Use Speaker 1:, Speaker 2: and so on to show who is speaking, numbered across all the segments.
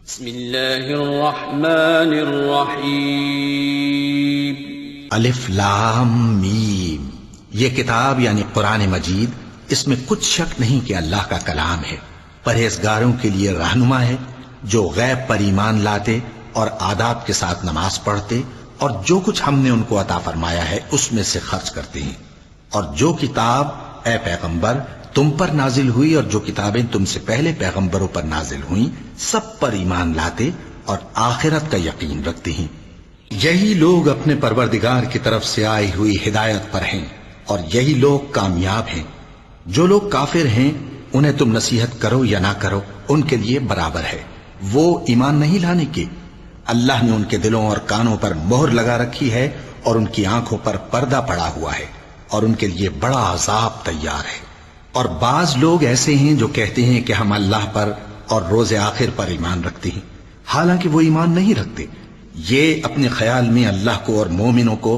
Speaker 1: بسم اللہ الرحمن الرحیم
Speaker 2: الف لام میم۔ یہ کتاب یعنی قرآن مجید، اس میں کچھ شک نہیں کہ اللہ کا کلام ہے، پرہیزگاروں کے لیے رہنما ہے، جو غیب پر ایمان لاتے اور آداب کے ساتھ نماز پڑھتے اور جو کچھ ہم نے ان کو عطا فرمایا ہے اس میں سے خرچ کرتے ہیں، اور جو کتاب اے پیغمبر تم پر نازل ہوئی اور جو کتابیں تم سے پہلے پیغمبروں پر نازل ہوئیں سب پر ایمان لاتے اور آخرت کا یقین رکھتے ہیں۔ یہی لوگ اپنے پروردگار کی طرف سے آئی ہوئی ہدایت پر ہیں اور یہی لوگ کامیاب ہیں۔ جو لوگ کافر ہیں انہیں تم نصیحت کرو یا نہ کرو ان کے لیے برابر ہے، وہ ایمان نہیں لانے کے۔ اللہ نے ان کے دلوں اور کانوں پر مہر لگا رکھی ہے اور ان کی آنکھوں پر پردہ پڑا ہوا ہے اور ان کے لیے بڑا عذاب تیار ہے۔ اور بعض لوگ ایسے ہیں جو کہتے ہیں کہ ہم اللہ پر اور روز آخر پر ایمان رکھتے ہیں، حالانکہ وہ ایمان نہیں رکھتے۔ یہ اپنے خیال میں اللہ کو اور مومنوں کو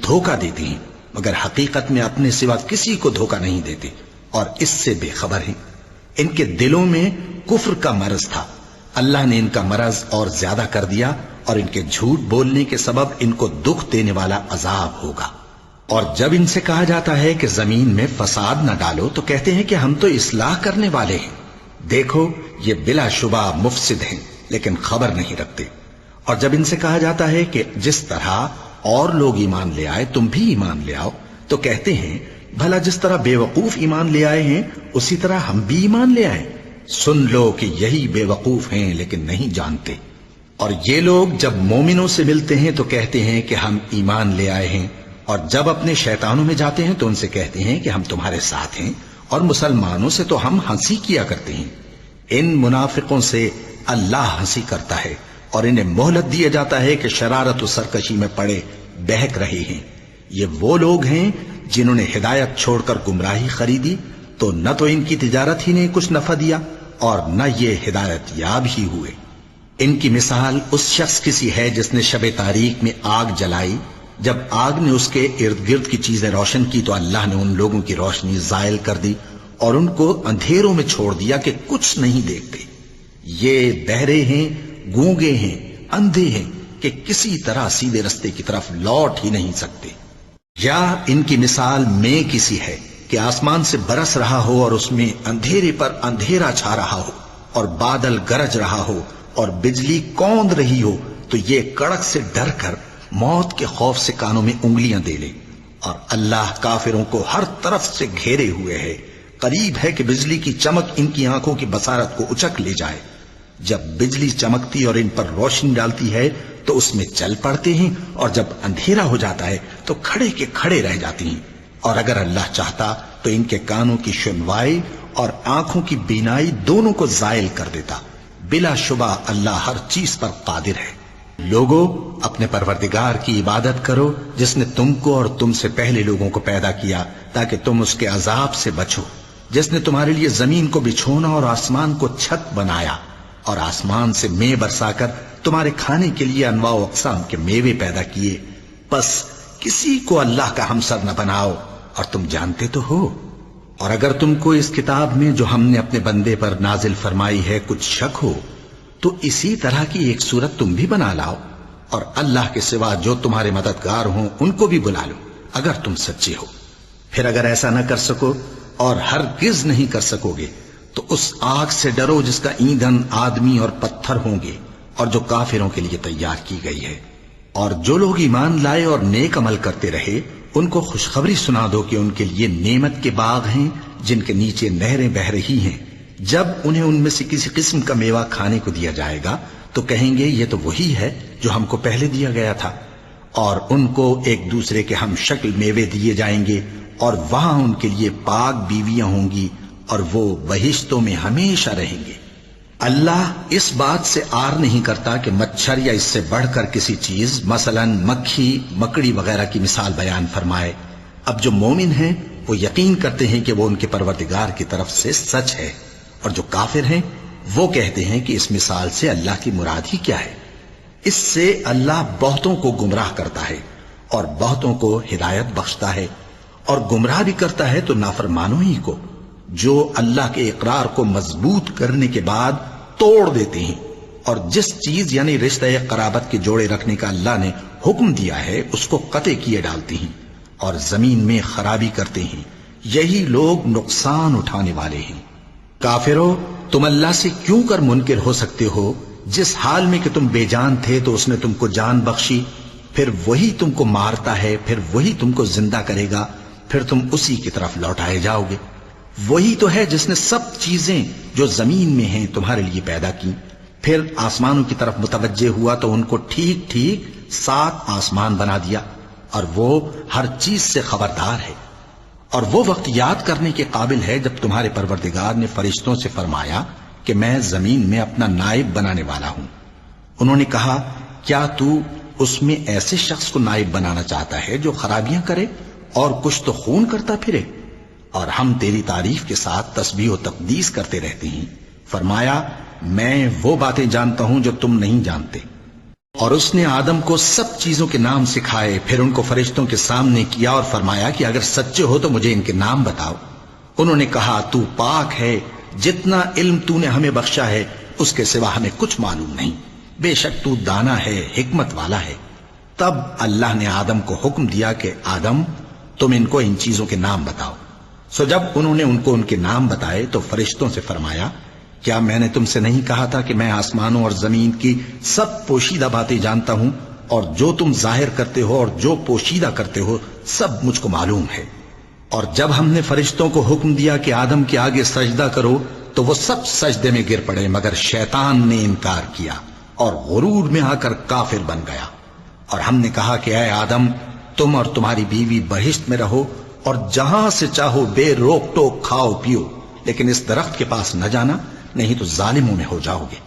Speaker 2: دھوکہ دیتے ہیں، مگر حقیقت میں اپنے سوا کسی کو دھوکہ نہیں دیتے اور اس سے بے خبر ہیں۔ ان کے دلوں میں کفر کا مرض تھا، اللہ نے ان کا مرض اور زیادہ کر دیا اور ان کے جھوٹ بولنے کے سبب ان کو دکھ دینے والا عذاب ہوگا۔ اور جب ان سے کہا جاتا ہے کہ زمین میں فساد نہ ڈالو تو کہتے ہیں کہ ہم تو اصلاح کرنے والے ہیں۔ دیکھو یہ بلا شبہ مفسد ہیں لیکن خبر نہیں رکھتے۔ اور جب ان سے کہا جاتا ہے کہ جس طرح اور لوگ ایمان لے آئے تم بھی ایمان لے آؤ تو کہتے ہیں بھلا جس طرح بے وقوف ایمان لے آئے ہیں اسی طرح ہم بھی ایمان لے آئے۔ سن لو کہ یہی بے وقوف ہیں لیکن نہیں جانتے۔ اور یہ لوگ جب مومنوں سے ملتے ہیں تو کہتے ہیں کہ ہم ایمان لے آئے ہیں، اور جب اپنے شیطانوں میں جاتے ہیں تو ان سے کہتے ہیں کہ ہم تمہارے ساتھ ہیں، اور مسلمانوں سے تو ہم ہنسی کیا کرتے ہیں۔ ان منافقوں سے اللہ ہنسی کرتا ہے اور انہیں مہلت دیا جاتا ہے کہ شرارت و سرکشی میں پڑے بہک رہے ہیں۔ یہ وہ لوگ ہیں جنہوں نے ہدایت چھوڑ کر گمراہی خریدی، تو نہ تو ان کی تجارت ہی نے کچھ نفع دیا اور نہ یہ ہدایت یاب ہی ہوئے۔ ان کی مثال اس شخص کی سی ہے جس نے شب تاریک میں آگ جلائی، جب آگ نے اس کے ارد گرد کی چیزیں روشن کی تو اللہ نے ان لوگوں کی روشنی زائل کر دی اور ان کو اندھیروں میں چھوڑ دیا کہ کچھ نہیں دیکھتے۔ یہ بہرے ہیں، گونگے ہیں، اندھے ہیں کہ کسی طرح سیدھے رستے کی طرف لوٹ ہی نہیں سکتے۔ یا ان کی مثال میں کسی ہے کہ آسمان سے برس رہا ہو اور اس میں اندھیرے پر اندھیرا چھا رہا ہو اور بادل گرج رہا ہو اور بجلی کوند رہی ہو تو یہ کڑک سے ڈر کر موت کے خوف سے کانوں میں انگلیاں دے لے۔ اور اللہ کافروں کو ہر طرف سے گھیرے ہوئے ہے، قریب ہے کہ بجلی کی چمک ان کی آنکھوں کی بصارت کو اچک لے جائے۔ جب بجلی چمکتی اور ان پر روشنی ڈالتی ہے تو اس میں چل پڑتے ہیں، اور جب اندھیرا ہو جاتا ہے تو کھڑے کے کھڑے رہ جاتے ہیں۔ اور اگر اللہ چاہتا تو ان کے کانوں کی سنوائی اور آنکھوں کی بینائی دونوں کو زائل کر دیتا۔ بلا شبہ اللہ ہر چیز پر قادر ہے۔ لوگوں اپنے پروردگار کی عبادت کرو جس نے تم کو اور تم سے پہلے لوگوں کو پیدا کیا تاکہ تم اس کے عذاب سے بچو، جس نے تمہارے لیے زمین کو بچھونا اور آسمان کو چھت بنایا اور آسمان سے مے برسا کر تمہارے کھانے کے لیے انواع و اقسام کے میوے پیدا کیے۔ پس کسی کو اللہ کا ہمسر نہ بناؤ اور تم جانتے تو ہو۔ اور اگر تم کو اس کتاب میں جو ہم نے اپنے بندے پر نازل فرمائی ہے کچھ شک ہو تو اسی طرح کی ایک صورت تم بھی بنا لاؤ، اور اللہ کے سوا جو تمہارے مددگار ہوں ان کو بھی بلا لو اگر تم سچے ہو۔ پھر اگر ایسا نہ کر سکو اور ہرگز نہیں کر سکو گے تو اس آگ سے ڈرو جس کا ایندھن آدمی اور پتھر ہوں گے اور جو کافروں کے لیے تیار کی گئی ہے۔ اور جو لوگ ایمان لائے اور نیک عمل کرتے رہے ان کو خوشخبری سنا دو کہ ان کے لیے نعمت کے باغ ہیں جن کے نیچے نہریں بہہ رہی ہیں۔ جب انہیں ان میں سے کسی قسم کا میوہ کھانے کو دیا جائے گا تو کہیں گے یہ تو وہی ہے جو ہم کو پہلے دیا گیا تھا، اور ان کو ایک دوسرے کے ہم شکل میوے دیے جائیں گے اور وہاں ان کے لیے پاک بیویاں ہوں گی اور وہ بہشتوں میں ہمیشہ رہیں گے۔ اللہ اس بات سے آر نہیں کرتا کہ مچھر یا اس سے بڑھ کر کسی چیز مثلا مکھی مکڑی وغیرہ کی مثال بیان فرمائے۔ اب جو مومن ہیں وہ یقین کرتے ہیں کہ وہ ان کے پروردگار کی طرف سے سچ ہے، اور جو کافر ہیں وہ کہتے ہیں کہ اس مثال سے اللہ کی مراد ہی کیا ہے۔ اس سے اللہ بہتوں کو گمراہ کرتا ہے اور بہتوں کو ہدایت بخشتا ہے، اور گمراہ بھی کرتا ہے تو نافرمانوں ہی کو، جو اللہ کے اقرار کو مضبوط کرنے کے بعد توڑ دیتے ہیں اور جس چیز یعنی رشتہ قرابت کے جوڑے رکھنے کا اللہ نے حکم دیا ہے اس کو قطع کیے ڈالتی ہیں اور زمین میں خرابی کرتے ہیں، یہی لوگ نقصان اٹھانے والے ہیں۔ کافرو، تم اللہ سے کیوں کر منکر ہو سکتے ہو؟ جس حال میں کہ تم بے جان تھے تو اس نے تم کو جان بخشی، پھر وہی تم کو مارتا ہے، پھر وہی تم کو زندہ کرے گا، پھر تم اسی کی طرف لوٹائے جاؤ گے۔ وہی تو ہے جس نے سب چیزیں جو زمین میں ہیں تمہارے لیے پیدا کی، پھر آسمانوں کی طرف متوجہ ہوا تو ان کو ٹھیک ٹھیک 7 آسمان بنا دیا، اور وہ ہر چیز سے خبردار ہے۔ اور وہ وقت یاد کرنے کے قابل ہے جب تمہارے پروردگار نے فرشتوں سے فرمایا کہ میں زمین میں اپنا نائب بنانے والا ہوں۔ انہوں نے کہا، کیا تو اس میں ایسے شخص کو نائب بنانا چاہتا ہے جو خرابیاں کرے اور کچھ تو خون کرتا پھرے؟ اور ہم تیری تعریف کے ساتھ تسبیح و تقدیس کرتے رہتے ہیں۔ فرمایا، میں وہ باتیں جانتا ہوں جو تم نہیں جانتے۔ اور اس نے آدم کو سب چیزوں کے نام سکھائے، پھر ان کو فرشتوں کے سامنے کیا اور فرمایا کہ اگر سچے ہو تو مجھے ان کے نام بتاؤ۔ انہوں نے کہا، تو پاک ہے، جتنا علم تو نے ہمیں بخشا ہے اس کے سوا ہمیں کچھ معلوم نہیں، بے شک تو دانا ہے، حکمت والا ہے۔ تب اللہ نے آدم کو حکم دیا کہ آدم، تم ان کو ان چیزوں کے نام بتاؤ۔ سو جب انہوں نے ان کو ان کے نام بتائے تو فرشتوں سے فرمایا، کیا میں نے تم سے نہیں کہا تھا کہ میں آسمانوں اور زمین کی سب پوشیدہ باتیں جانتا ہوں، اور جو تم ظاہر کرتے ہو اور جو پوشیدہ کرتے ہو سب مجھ کو معلوم ہے۔ اور جب ہم نے فرشتوں کو حکم دیا کہ آدم کے آگے سجدہ کرو تو وہ سب سجدے میں گر پڑے، مگر شیطان نے انکار کیا اور غرور میں آ کر کافر بن گیا۔ اور ہم نے کہا کہ اے آدم، تم اور تمہاری بیوی بہشت میں رہو اور جہاں سے چاہو بے روک ٹوک کھاؤ پیو، لیکن اس درخت کے پاس نہ جانا، نہیں تو ظالموں میں ہو جاؤ گے۔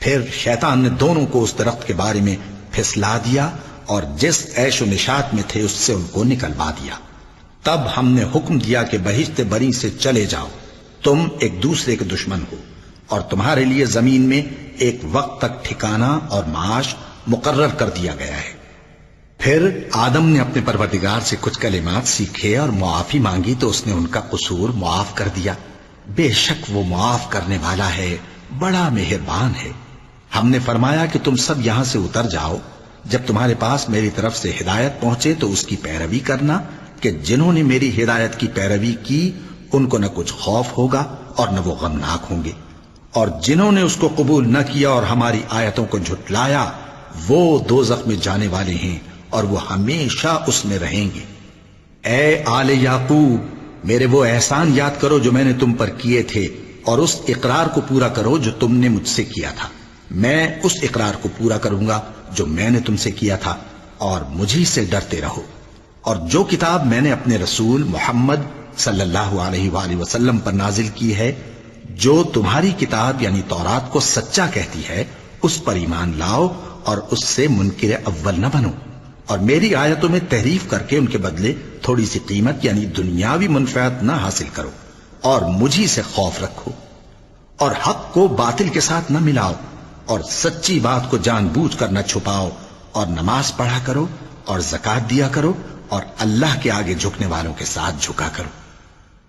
Speaker 2: پھر شیطان نے دونوں کو اس درخت کے بارے میں پھسلا دیا اور جس عیش و نشاط میں تھے اس سے ان کو نکلوا دیا۔ تب ہم نے حکم دیا کہ بہشت بری سے چلے جاؤ، تم ایک دوسرے کے دشمن ہو، اور تمہارے لیے زمین میں ایک وقت تک ٹھکانہ اور معاش مقرر کر دیا گیا ہے۔ پھر آدم نے اپنے پروردگار سے کچھ کلمات سیکھے اور معافی مانگی تو اس نے ان کا قصور معاف کر دیا۔ بے شک وہ معاف کرنے والا ہے، بڑا مہربان ہے۔ ہم نے فرمایا کہ تم سب یہاں سے اتر جاؤ، جب تمہارے پاس میری طرف سے ہدایت پہنچے تو اس کی پیروی کرنا، کہ جنہوں نے میری ہدایت کی پیروی کی ان کو نہ کچھ خوف ہوگا اور نہ وہ غمناک ہوں گے، اور جنہوں نے اس کو قبول نہ کیا اور ہماری آیتوں کو جھٹلایا وہ دوزخ میں جانے والے ہیں اور وہ ہمیشہ اس میں رہیں گے۔ اے آل یعقوب، میرے وہ احسان یاد کرو جو میں نے تم پر کیے تھے، اور اس اقرار کو پورا کرو جو تم نے مجھ سے کیا تھا۔ میں اس اقرار کو پورا کروں گا جو میں نے تم سے کیا تھا، اور مجھی سے ڈرتے رہو۔ اور جو کتاب میں نے اپنے رسول محمد صلی اللہ علیہ وآلہ وسلم پر نازل کی ہے، جو تمہاری کتاب یعنی تورات کو سچا کہتی ہے، اس پر ایمان لاؤ اور اس سے منکر اول نہ بنو، اور میری آیتوں میں تحریف کر کے ان کے بدلے تھوڑی سی قیمت یعنی دنیاوی منفعت نہ حاصل کرو، اور مجھی سے خوف رکھو، اور حق کو باطل کے ساتھ نہ ملاؤ، اور سچی بات کو جان بوجھ کر نہ چھپاؤ، اور نماز پڑھا کرو اور زکوٰۃ دیا کرو، اور اللہ کے آگے جھکنے والوں کے ساتھ جھکا کرو۔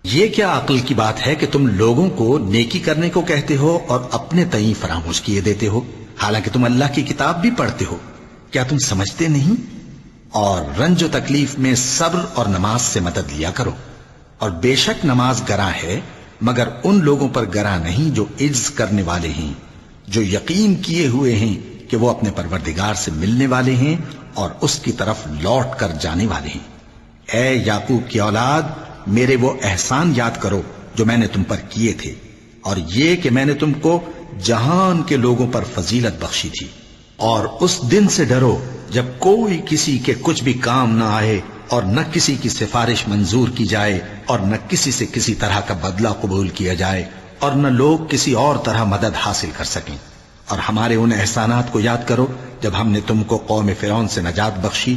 Speaker 2: یہ کیا عقل کی بات ہے کہ تم لوگوں کو نیکی کرنے کو کہتے ہو اور اپنے تئیں فراموش کیے دیتے ہو، حالانکہ تم اللہ کی کتاب بھی پڑھتے ہو؟ کیا تم سمجھتے نہیں؟ اور رنج و تکلیف میں صبر اور نماز سے مدد لیا کرو، اور بے شک نماز گراں ہے، مگر ان لوگوں پر گراں نہیں جو عجز کرنے والے ہیں، جو یقین کیے ہوئے ہیں کہ وہ اپنے پروردگار سے ملنے والے ہیں اور اس کی طرف لوٹ کر جانے والے ہیں۔ اے یعقوب کی اولاد، میرے وہ احسان یاد کرو جو میں نے تم پر کیے تھے، اور یہ کہ میں نے تم کو جہان کے لوگوں پر فضیلت بخشی تھی۔ اور اس دن سے ڈرو جب کوئی کسی کے کچھ بھی کام نہ آئے، اور نہ کسی کی سفارش منظور کی جائے، اور نہ کسی سے کسی طرح کا بدلہ قبول کیا جائے، اور نہ لوگ کسی اور طرح مدد حاصل کر سکیں۔ اور ہمارے ان احسانات کو یاد کرو جب ہم نے تم کو قوم فرعون سے نجات بخشی۔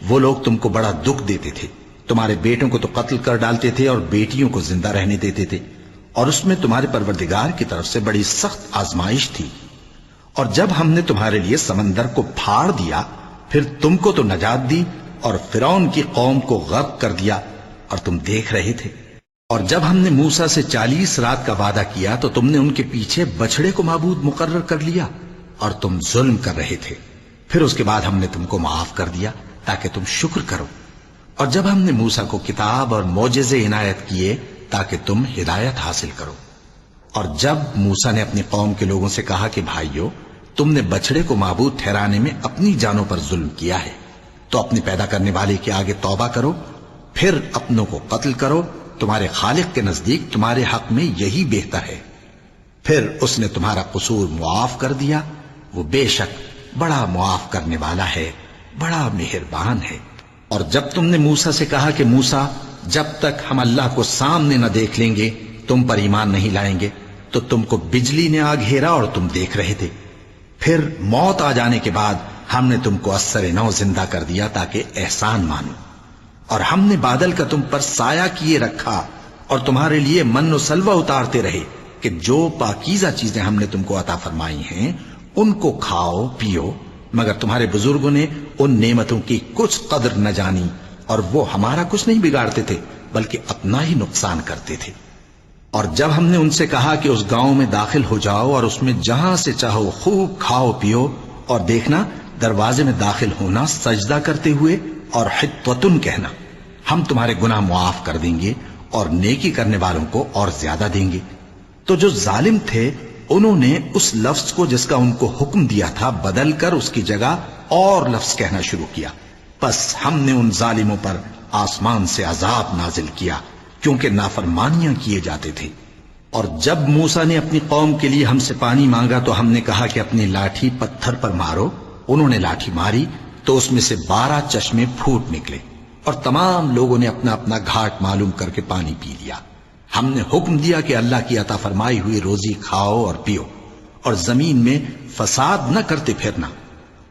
Speaker 2: وہ لوگ تم کو بڑا دکھ دیتے تھے، تمہارے بیٹوں کو تو قتل کر ڈالتے تھے اور بیٹیوں کو زندہ رہنے دیتے تھے، اور اس میں تمہارے پروردگار کی طرف سے بڑی سخت آزمائش تھی۔ اور جب ہم نے تمہارے لیے سمندر کو پھاڑ دیا، پھر تم کو تو نجات دی اور فرعون کی قوم کو غرق کر دیا، اور تم دیکھ رہے تھے۔ اور جب ہم نے موسیٰ سے 40 رات کا وعدہ کیا تو تم نے ان کے پیچھے بچڑے کو معبود مقرر کر لیا، اور تم ظلم کر رہے تھے، پھر اس کے بعد ہم نے تم کو معاف کر دیا تاکہ تم شکر کرو، اور جب ہم نے موسیٰ کو کتاب اور معجزے عنایت کیے تاکہ تم ہدایت حاصل کرو، اور جب موسیٰ نے اپنی قوم کے لوگوں سے کہا کہ بھائیو، تم نے بچڑے کو معبود ٹھہرانے میں اپنی جانوں پر ظلم کیا ہے، تو اپنے پیدا کرنے والے کے آگے توبہ کرو، پھر اپنوں کو قتل کرو، تمہارے خالق کے نزدیک تمہارے حق میں یہی بہتر ہے، پھر اس نے تمہارا قصور معاف کر دیا، وہ بے شک بڑا معاف کرنے والا ہے، بڑا مہربان ہے۔ اور جب تم نے موسیٰ سے کہا کہ موسیٰ، جب تک ہم اللہ کو سامنے نہ دیکھ لیں گے تم پر ایمان نہیں لائیں گے، تو تم کو بجلی نے آ گھیرا اور تم دیکھ رہے تھے، پھر موت آ جانے کے بعد ہم نے تم کو اثر نو زندہ کر دیا تاکہ احسان مانو، اور ہم نے بادل کا تم پر سایہ کیے رکھا اور تمہارے لیے من و سلوہ اتارتے رہے کہ جو پاکیزہ چیزیں ہم نے تم کو عطا فرمائی ہیں ان کو کھاؤ پیو، مگر تمہارے بزرگوں نے ان نعمتوں کی کچھ قدر نہ جانی، اور وہ ہمارا کچھ نہیں بگاڑتے تھے بلکہ اپنا ہی نقصان کرتے تھے۔ اور جب ہم نے ان سے کہا کہ اس گاؤں میں داخل ہو جاؤ اور اس میں جہاں سے چاہو خوب کھاؤ پیو، اور دیکھنا دروازے میں داخل ہونا سجدہ کرتے ہوئے اور حطوتن کہنا، ہم تمہارے گناہ معاف کر دیں گے اور نیکی کرنے والوں کو اور زیادہ دیں گے، تو جو ظالم تھے انہوں نے اس لفظ کو جس کا ان کو حکم دیا تھا بدل کر اس کی جگہ اور لفظ کہنا شروع کیا، پس ہم نے ان ظالموں پر آسمان سے عذاب نازل کیا کیونکہ نافرمانیاں کیے جاتے تھے۔ اور جب موسیٰ نے اپنی قوم کے لیے ہم سے پانی مانگا تو ہم نے کہا کہ اپنی لاٹھی پتھر پر مارو، انہوں نے لاٹھی ماری تو اس میں سے 12 چشمے پھوٹ نکلے، اور تمام لوگوں نے اپنا اپنا گھاٹ معلوم کر کے پانی پی لیا۔ ہم نے حکم دیا کہ اللہ کی عطا فرمائی ہوئی روزی کھاؤ اور پیو، اور زمین میں فساد نہ کرتے پھرنا۔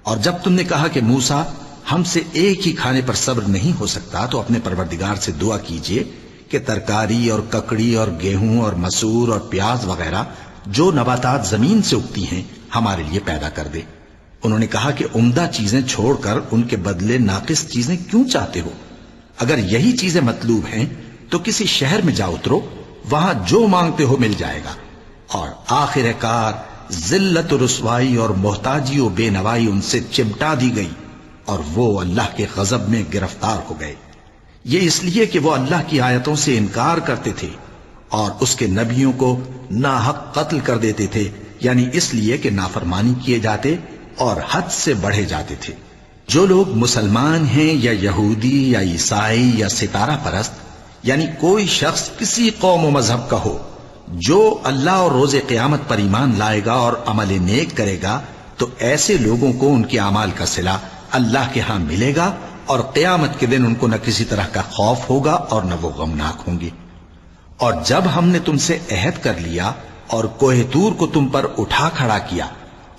Speaker 2: اور جب تم نے کہا کہ موسیٰ، ہم سے ایک ہی کھانے پر صبر نہیں ہو سکتا، تو اپنے پروردگار سے دعا کیجئے کہ ترکاری اور ککڑی اور گیہوں اور مسور اور پیاز وغیرہ جو نباتات زمین سے اگتی ہیں ہمارے لیے پیدا کر دے۔ انہوں نے کہا کہ عمدہ چیزیں چھوڑ کر ان کے بدلے ناقص چیزیں کیوں چاہتے ہو؟ اگر یہی چیزیں مطلوب ہیں تو کسی شہر میں جا اترو، وہاں جو مانگتے ہو مل جائے گا۔ اور آخر کار ذلت و رسوائی اور محتاجی و بے نوائی ان سے چمٹا دی گئی، اور وہ اللہ کے غضب میں گرفتار ہو گئے، یہ اس لیے کہ وہ اللہ کی آیتوں سے انکار کرتے تھے اور اس کے نبیوں کو ناحق قتل کر دیتے تھے، یعنی اس لیے کہ نافرمانی کیے جاتے اور حد سے بڑھے جاتے تھے۔ جو لوگ مسلمان ہیں یا یہودی یا عیسائی یا ستارہ پرست، یعنی کوئی شخص کسی قوم و مذہب کا ہو، جو اللہ اور روز قیامت پر ایمان لائے گا اور عمل نیک کرے گا، تو ایسے لوگوں کو ان کے اعمال کا صلہ اللہ کے ہاں ملے گا، اور قیامت کے دن ان کو نہ کسی طرح کا خوف ہوگا اور نہ وہ غمناک ہوں گے۔ اور جب ہم نے تم سے عہد کر لیا اور کوہ طور کو تم پر اٹھا کھڑا کیا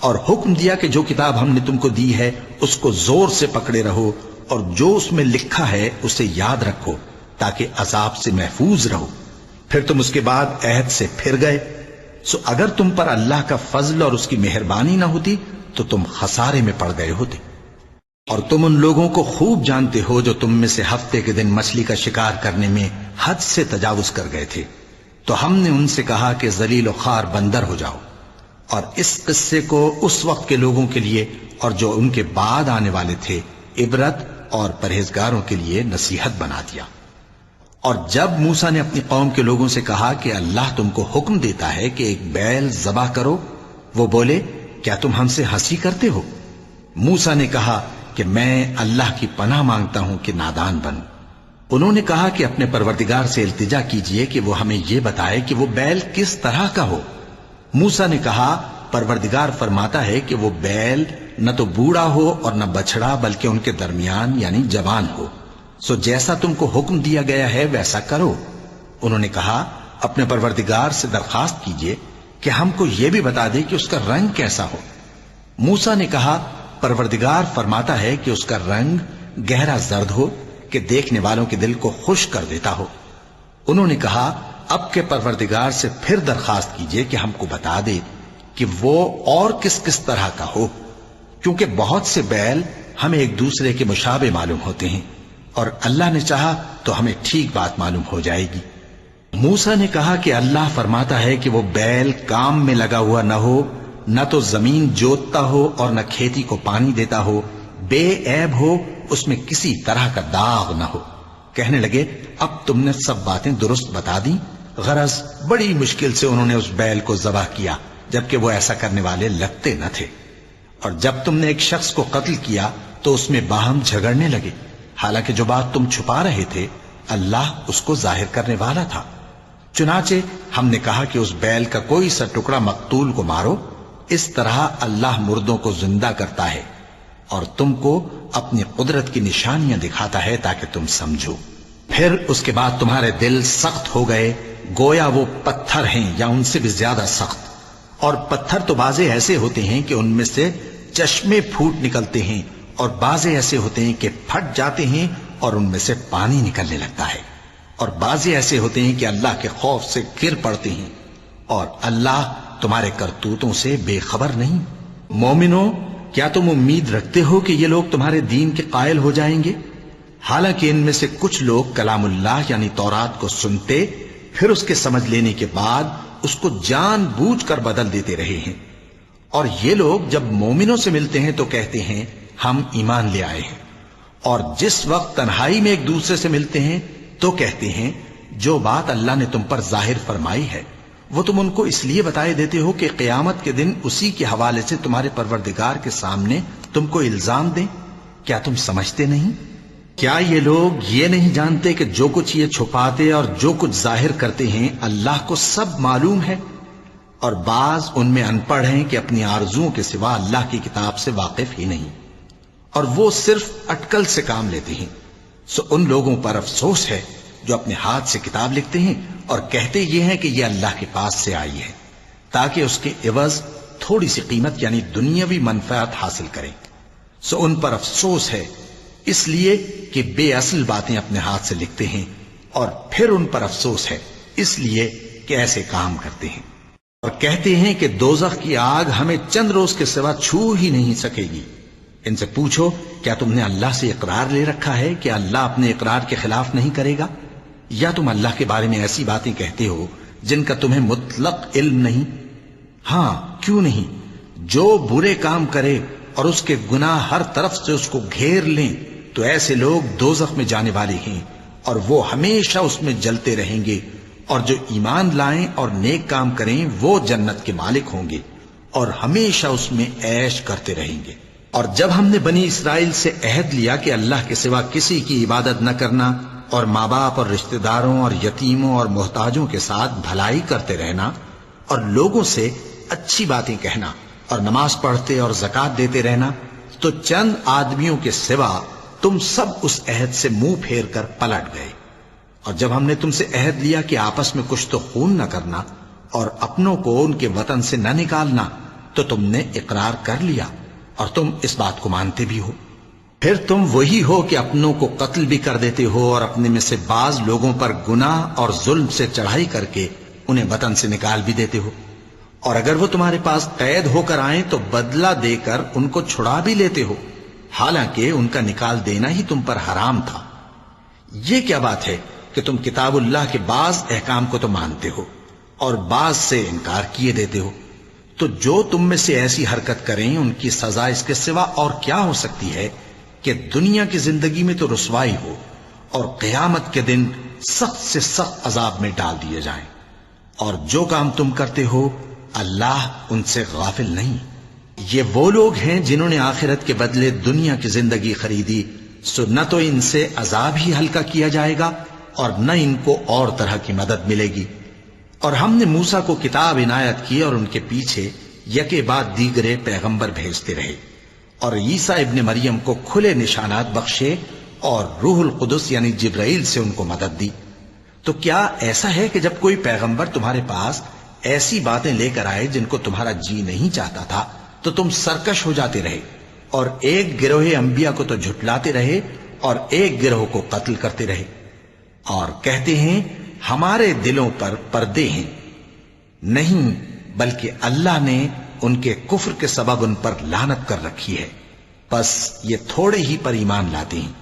Speaker 2: اور حکم دیا کہ جو کتاب ہم نے تم کو دی ہے اس کو زور سے پکڑے رہو، اور جو اس میں لکھا ہے اسے یاد رکھو تاکہ عذاب سے محفوظ رہو، پھر تم اس کے بعد عہد سے پھر گئے، سو اگر تم پر اللہ کا فضل اور اس کی مہربانی نہ ہوتی تو تم خسارے میں پڑ گئے ہوتے۔ اور تم ان لوگوں کو خوب جانتے ہو جو تم میں سے ہفتے کے دن مچھلی کا شکار کرنے میں حد سے تجاوز کر گئے تھے، تو ہم نے ان سے کہا کہ ذلیل و خوار بندر ہو جاؤ، اور اس قصے کو اس وقت کے لوگوں کے لیے اور جو ان کے بعد آنے والے تھے عبرت اور پرہیزگاروں کے لیے نصیحت بنا دیا۔ اور جب موسیٰ نے اپنی قوم کے لوگوں سے کہا کہ اللہ تم کو حکم دیتا ہے کہ ایک بیل ذبح کرو، وہ بولے کیا تم ہم سے ہنسی کرتے ہو؟ موسیٰ نے کہا کہ میں اللہ کی پناہ مانگتا ہوں کہ نادان بنوں۔ انہوں نے کہا کہ اپنے پروردگار سے التجا کیجئے کہ وہ ہمیں یہ بتائے کہ وہ بیل کس طرح کا ہو۔ موسیٰ نے کہا پروردگار فرماتا ہے کہ وہ بیل نہ تو بوڑھا ہو اور نہ بچڑا بلکہ ان کے درمیان یعنی جوان ہو، سو جیسا تم کو حکم دیا گیا ہے ویسا کرو۔ انہوں نے کہا اپنے پروردگار سے درخواست کیجئے کہ ہم کو یہ بھی بتا دے کہ اس کا رنگ کیسا ہو۔ موسیٰ نے کہا پروردگار فرماتا ہے کہ اس کا رنگ گہرا زرد ہو کہ دیکھنے والوں کے دل کو خوش کر دیتا ہو۔ انہوں نے کہا اب کے پروردگار سے پھر درخواست کیجئے کہ ہم کو بتا دے کہ وہ اور کس کس طرح کا ہو، کیونکہ بہت سے بیل ہمیں ایک دوسرے کے مشابہ معلوم ہوتے ہیں، اور اللہ نے چاہا تو ہمیں ٹھیک بات معلوم ہو جائے گی۔ موسیٰ نے کہا کہ اللہ فرماتا ہے کہ وہ بیل کام میں لگا ہوا نہ ہو نہ تو زمین جوتتا ہو اور نہ کھیتی کو پانی دیتا ہو، بے عیب ہو، اس میں کسی طرح کا داغ نہ ہو۔ کہنے لگے اب تم نے سب باتیں درست بتا دی۔ غرض بڑی مشکل سے انہوں نے اس بیل کو ذبح کیا، جبکہ وہ ایسا کرنے والے لگتے نہ تھے۔ اور جب تم نے ایک شخص کو قتل کیا تو اس میں باہم جھگڑنے لگے، حالانکہ جو بات تم چھپا رہے تھے اللہ اس کو ظاہر کرنے والا تھا۔ چنانچہ ہم نے کہا کہ اس بیل کا کوئی سا ٹکڑا مقتول کو مارو، اس طرح اللہ مردوں کو زندہ کرتا ہے اور تم کو اپنی قدرت کی نشانیاں دکھاتا ہے تاکہ تم سمجھو۔ پھر اس کے بعد تمہارے دل سخت ہو گئے، گویا وہ پتھر ہیں یا ان سے بھی زیادہ سخت۔ اور پتھر تو بعضے ایسے ہوتے ہیں کہ ان میں سے چشمے پھوٹ نکلتے ہیں، اور بعضے ایسے ہوتے ہیں کہ پھٹ جاتے ہیں اور ان میں سے پانی نکلنے لگتا ہے، اور بعضے ایسے ہوتے ہیں کہ اللہ کے خوف سے گر پڑتے ہیں، اور اللہ تمہارے کرتوتوں سے بے خبر نہیں۔ مومنو، کیا تم امید رکھتے ہو کہ یہ لوگ تمہارے دین کے قائل ہو جائیں گے؟ حالانکہ ان میں سے کچھ لوگ کلام اللہ یعنی تورات کو سنتے، پھر اس کے سمجھ لینے کے بعد اس کو جان بوجھ کر بدل دیتے رہے ہیں۔ اور یہ لوگ جب مومنوں سے ملتے ہیں تو کہتے ہیں ہم ایمان لے آئے ہیں، اور جس وقت تنہائی میں ایک دوسرے سے ملتے ہیں تو کہتے ہیں جو بات اللہ نے تم پر ظاہر فرمائی ہے وہ تم ان کو اس لیے بتائے دیتے ہو کہ قیامت کے دن اسی کے حوالے سے تمہارے پروردگار کے سامنے تم کو الزام دیں۔ کیا تم سمجھتے نہیں؟ کیا یہ لوگ یہ نہیں جانتے کہ جو کچھ یہ چھپاتے اور جو کچھ ظاہر کرتے ہیں اللہ کو سب معلوم ہے؟ اور بعض ان میں ان پڑھ ہیں کہ اپنی آرزوؤں کے سوا اللہ کی کتاب سے واقف ہی نہیں، اور وہ صرف اٹکل سے کام لیتے ہیں۔ سو ان لوگوں پر افسوس ہے جو اپنے ہاتھ سے کتاب لکھتے ہیں اور کہتے یہ ہیں کہ یہ اللہ کے پاس سے آئی ہے، تاکہ اس کے عوض تھوڑی سی قیمت یعنی دنیاوی منفعت حاصل کریں۔ سو ان پر افسوس ہے اس لیے کہ بے اصل باتیں اپنے ہاتھ سے لکھتے ہیں، اور پھر ان پر افسوس ہے اس لیے کہ ایسے کام کرتے ہیں، اور کہتے ہیں کہ دوزخ کی آگ ہمیں چند روز کے سوا چھو ہی نہیں سکے گی۔ ان سے پوچھو کیا تم نے اللہ سے اقرار لے رکھا ہے کہ اللہ اپنے اقرار کے خلاف نہیں کرے گا؟ یا تم اللہ کے بارے میں ایسی باتیں کہتے ہو جن کا تمہیں مطلق علم نہیں؟ ہاں کیوں نہیں، جو برے کام کرے اور اس کے گناہ ہر طرف سے اس کو گھیر لیں تو ایسے لوگ دوزخ میں جانے والے ہیں، اور وہ ہمیشہ اس میں جلتے رہیں گے، اور جو ایمان لائیں اور نیک کام کریں وہ جنت کے مالک ہوں گے اور ہمیشہ اس میں عیش کرتے رہیں گے۔ اور جب ہم نے بنی اسرائیل سے عہد لیا کہ اللہ کے سوا کسی کی عبادت نہ کرنا، اور ماں باپ اور رشتہ داروں اور یتیموں اور محتاجوں کے ساتھ بھلائی کرتے رہنا، اور لوگوں سے اچھی باتیں کہنا، اور نماز پڑھتے اور زکوٰۃ دیتے رہنا، تو چند آدمیوں کے سوا تم سب اس عہد سے منہ پھیر کر پلٹ گئے۔ اور جب ہم نے تم سے عہد لیا کہ آپس میں کچھ تو خون نہ کرنا اور اپنوں کو ان کے وطن سے نہ نکالنا، تو تم نے اقرار کر لیا اور تم اس بات کو مانتے بھی ہو۔ پھر تم وہی ہو کہ اپنوں کو قتل بھی کر دیتے ہو، اور اپنے میں سے بعض لوگوں پر گناہ اور ظلم سے چڑھائی کر کے انہیں وطن سے نکال بھی دیتے ہو، اور اگر وہ تمہارے پاس قید ہو کر آئیں تو بدلہ دے کر ان کو چھڑا بھی لیتے ہو، حالانکہ ان کا نکال دینا ہی تم پر حرام تھا۔ یہ کیا بات ہے کہ تم کتاب اللہ کے بعض احکام کو تو مانتے ہو اور بعض سے انکار کیے دیتے ہو؟ تو جو تم میں سے ایسی حرکت کریں ان کی سزا اس کے سوا اور کیا ہو سکتی ہے کہ دنیا کی زندگی میں تو رسوائی ہو اور قیامت کے دن سخت سے سخت عذاب میں ڈال دیے جائیں۔ اور جو کام تم کرتے ہو اللہ ان سے غافل نہیں۔ یہ وہ لوگ ہیں جنہوں نے آخرت کے بدلے دنیا کی زندگی خریدی، سو نہ تو ان سے عذاب ہی ہلکا کیا جائے گا اور نہ ان کو اور طرح کی مدد ملے گی۔ اور ہم نے موسیٰ کو کتاب عنایت کی اور ان کے پیچھے یکے بعد دیگرے پیغمبر بھیجتے رہے، اور عیسیٰ ابن مریم کو کھلے نشانات بخشے اور روح القدس یعنی جبرائیل سے ان کو مدد دی۔ تو کیا ایسا ہے کہ جب کوئی پیغمبر تمہارے پاس ایسی باتیں لے کر آئے جن کو تمہارا جی نہیں چاہتا تھا تو تم سرکش ہو جاتے رہے، اور ایک گروہ انبیاء کو تو جھٹلاتے رہے اور ایک گروہ کو قتل کرتے رہے، اور کہتے ہیں ہمارے دلوں پر پردے ہیں؟ نہیں، بلکہ اللہ نے ان کے کفر کے سبب ان پر لعنت کر رکھی ہے، بس یہ تھوڑے ہی پر ایمان لاتے ہیں۔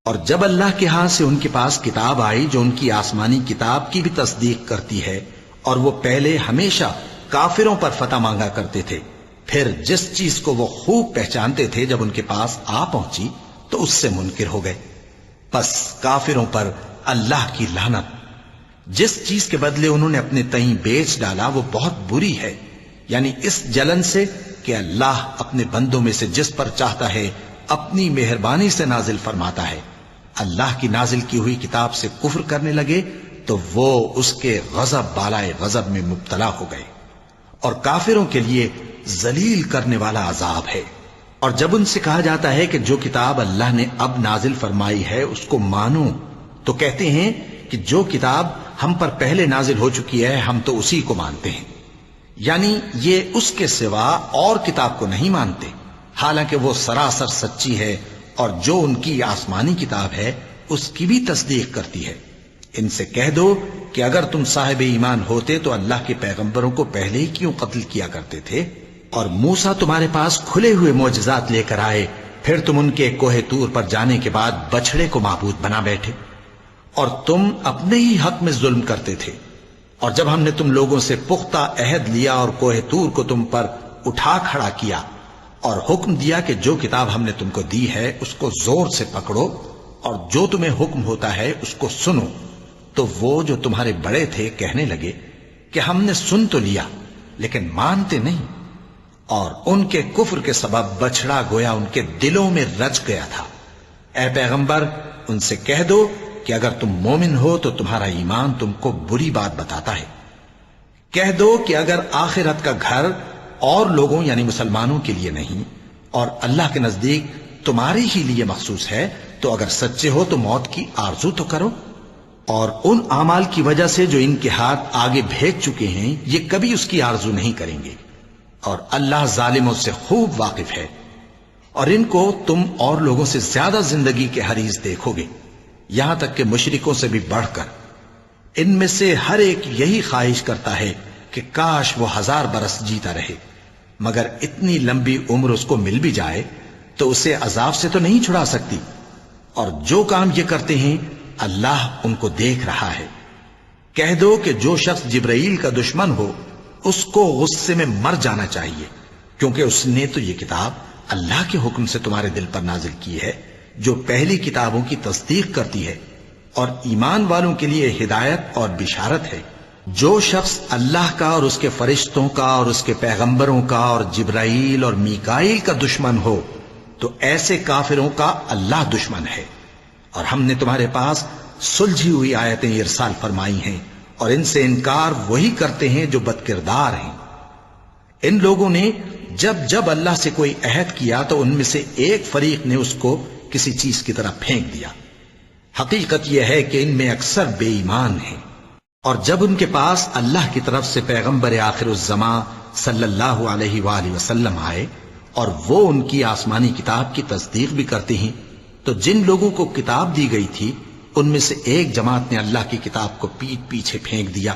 Speaker 2: اور جب اللہ کے ہاں سے ان کے پاس کتاب آئی جو ان کی آسمانی کتاب کی بھی تصدیق کرتی ہے، اور وہ پہلے ہمیشہ کافروں پر فتح مانگا کرتے تھے، پھر جس چیز کو وہ خوب پہچانتے تھے جب ان کے پاس آ پہنچی تو اس سے منکر ہو گئے. پس کافروں پر اللہ کی لعنت. جس چیز کے بدلے انہوں نے اپنے تئیں بیچ ڈالا وہ بہت بری ہے، یعنی اس جلن سے کہ اللہ اپنے بندوں میں سے جس پر چاہتا ہے اپنی مہربانی سے نازل فرماتا ہے. اللہ کی نازل کی ہوئی کتاب سے کفر کرنے لگے تو وہ اس کے غضب بالائے غضب میں مبتلا ہو گئے، اور کافروں کے لیے ذلیل کرنے والا عذاب ہے. اور جب ان سے کہا جاتا ہے کہ جو کتاب اللہ نے اب نازل فرمائی ہے اس کو مانو، تو کہتے ہیں کہ جو کتاب ہم پر پہلے نازل ہو چکی ہے ہم تو اسی کو مانتے ہیں. یعنی یہ اس کے سوا اور کتاب کو نہیں مانتے، حالانکہ وہ سراسر سچی ہے، اور جو ان کی آسمانی کتاب ہے اس کی بھی تصدیق کرتی ہے. ان سے کہہ دو کہ اگر تم صاحب ایمان ہوتے تو اللہ کے پیغمبروں کو پہلے ہی کیوں قتل کیا کرتے تھے؟ اور موسیٰ تمہارے پاس کھلے ہوئے معجزات لے کر آئے، پھر تم ان کے کوہ طور پر جانے کے بعد بچڑے کو معبود بنا بیٹھے، اور تم اپنے ہی حق میں ظلم کرتے تھے. اور جب ہم نے تم لوگوں سے پختہ عہد لیا اور کوہ طور کو تم پر اٹھا کھڑا کیا اور حکم دیا کہ جو کتاب ہم نے تم کو دی ہے اس کو زور سے پکڑو اور جو تمہیں حکم ہوتا ہے اس کو سنو، تو وہ جو تمہارے بڑے تھے کہنے لگے کہ ہم نے سن تو لیا لیکن مانتے نہیں، اور ان کے کفر کے سبب بچڑا گویا ان کے دلوں میں رچ گیا تھا. اے پیغمبر ان سے کہہ دو کہ اگر تم مومن ہو تو تمہارا ایمان تم کو بری بات بتاتا ہے. کہہ دو کہ اگر آخرت کا گھر اور لوگوں یعنی مسلمانوں کے لیے نہیں اور اللہ کے نزدیک تمہارے ہی لیے مخصوص ہے تو اگر سچے ہو تو موت کی آرزو تو کرو. اور ان اعمال کی وجہ سے جو ان کے ہاتھ آگے بھیج چکے ہیں یہ کبھی اس کی آرزو نہیں کریں گے، اور اللہ ظالموں سے خوب واقف ہے. اور ان کو تم اور لوگوں سے زیادہ زندگی کے حریص دیکھو گے، یہاں تک کہ مشرکوں سے بھی بڑھ کر. ان میں سے ہر ایک یہی خواہش کرتا ہے کہ کاش وہ 1000 برس جیتا رہے، مگر اتنی لمبی عمر اس کو مل بھی جائے تو اسے عذاب سے تو نہیں چھڑا سکتی. اور جو کام یہ کرتے ہیں اللہ ان کو دیکھ رہا ہے. کہہ دو کہ جو شخص جبرائیل کا دشمن ہو اس کو غصے میں مر جانا چاہیے، کیونکہ اس نے تو یہ کتاب اللہ کے حکم سے تمہارے دل پر نازل کی ہے جو پہلی کتابوں کی تصدیق کرتی ہے اور ایمان والوں کے لیے ہدایت اور بشارت ہے. جو شخص اللہ کا اور اس کے فرشتوں کا اور اس کے پیغمبروں کا اور جبرائیل اور میکائیل کا دشمن ہو تو ایسے کافروں کا اللہ دشمن ہے. اور ہم نے تمہارے پاس سلجھی ہوئی آیتیں ارسال فرمائی ہیں اور ان سے انکار وہی کرتے ہیں جو بد کردار ہیں. ان لوگوں نے جب جب اللہ سے کوئی عہد کیا تو ان میں سے ایک فریق نے اس کو کسی چیز کی طرح پھینک دیا. حقیقت یہ ہے کہ ان میں اکثر بے ایمان ہیں. اور جب ان کے پاس اللہ کی طرف سے پیغمبر آخر الزمان صلی اللہ علیہ وآلہ وسلم آئے اور وہ ان کی آسمانی کتاب کی تصدیق بھی کرتے ہیں تو جن لوگوں کو کتاب دی گئی تھی ان میں سے ایک جماعت نے اللہ کی کتاب کو پیٹ پیچھے پھینک دیا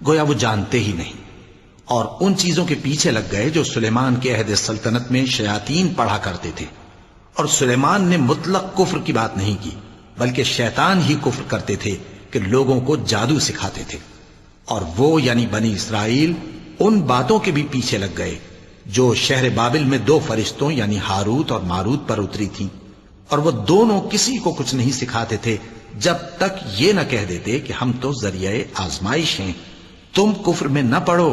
Speaker 2: گویا وہ جانتے ہی نہیں، اور ان چیزوں کے پیچھے لگ گئے جو سلیمان کے عہد سلطنت میں شیاطین پڑھا کرتے تھے. اور سلیمان نے مطلق کفر کی بات نہیں کی بلکہ شیطان ہی کفر کرتے تھے کہ لوگوں کو جادو سکھاتے تھے. اور وہ یعنی بنی اسرائیل ان باتوں کے بھی پیچھے لگ گئے جو شہر بابل میں 2 فرشتوں یعنی ہاروت اور ماروت پر اتری تھیں، اور وہ دونوں کسی کو کچھ نہیں سکھاتے تھے جب تک یہ نہ کہہ دیتے کہ ہم تو ذریعہ آزمائش ہیں، تم کفر میں نہ پڑو.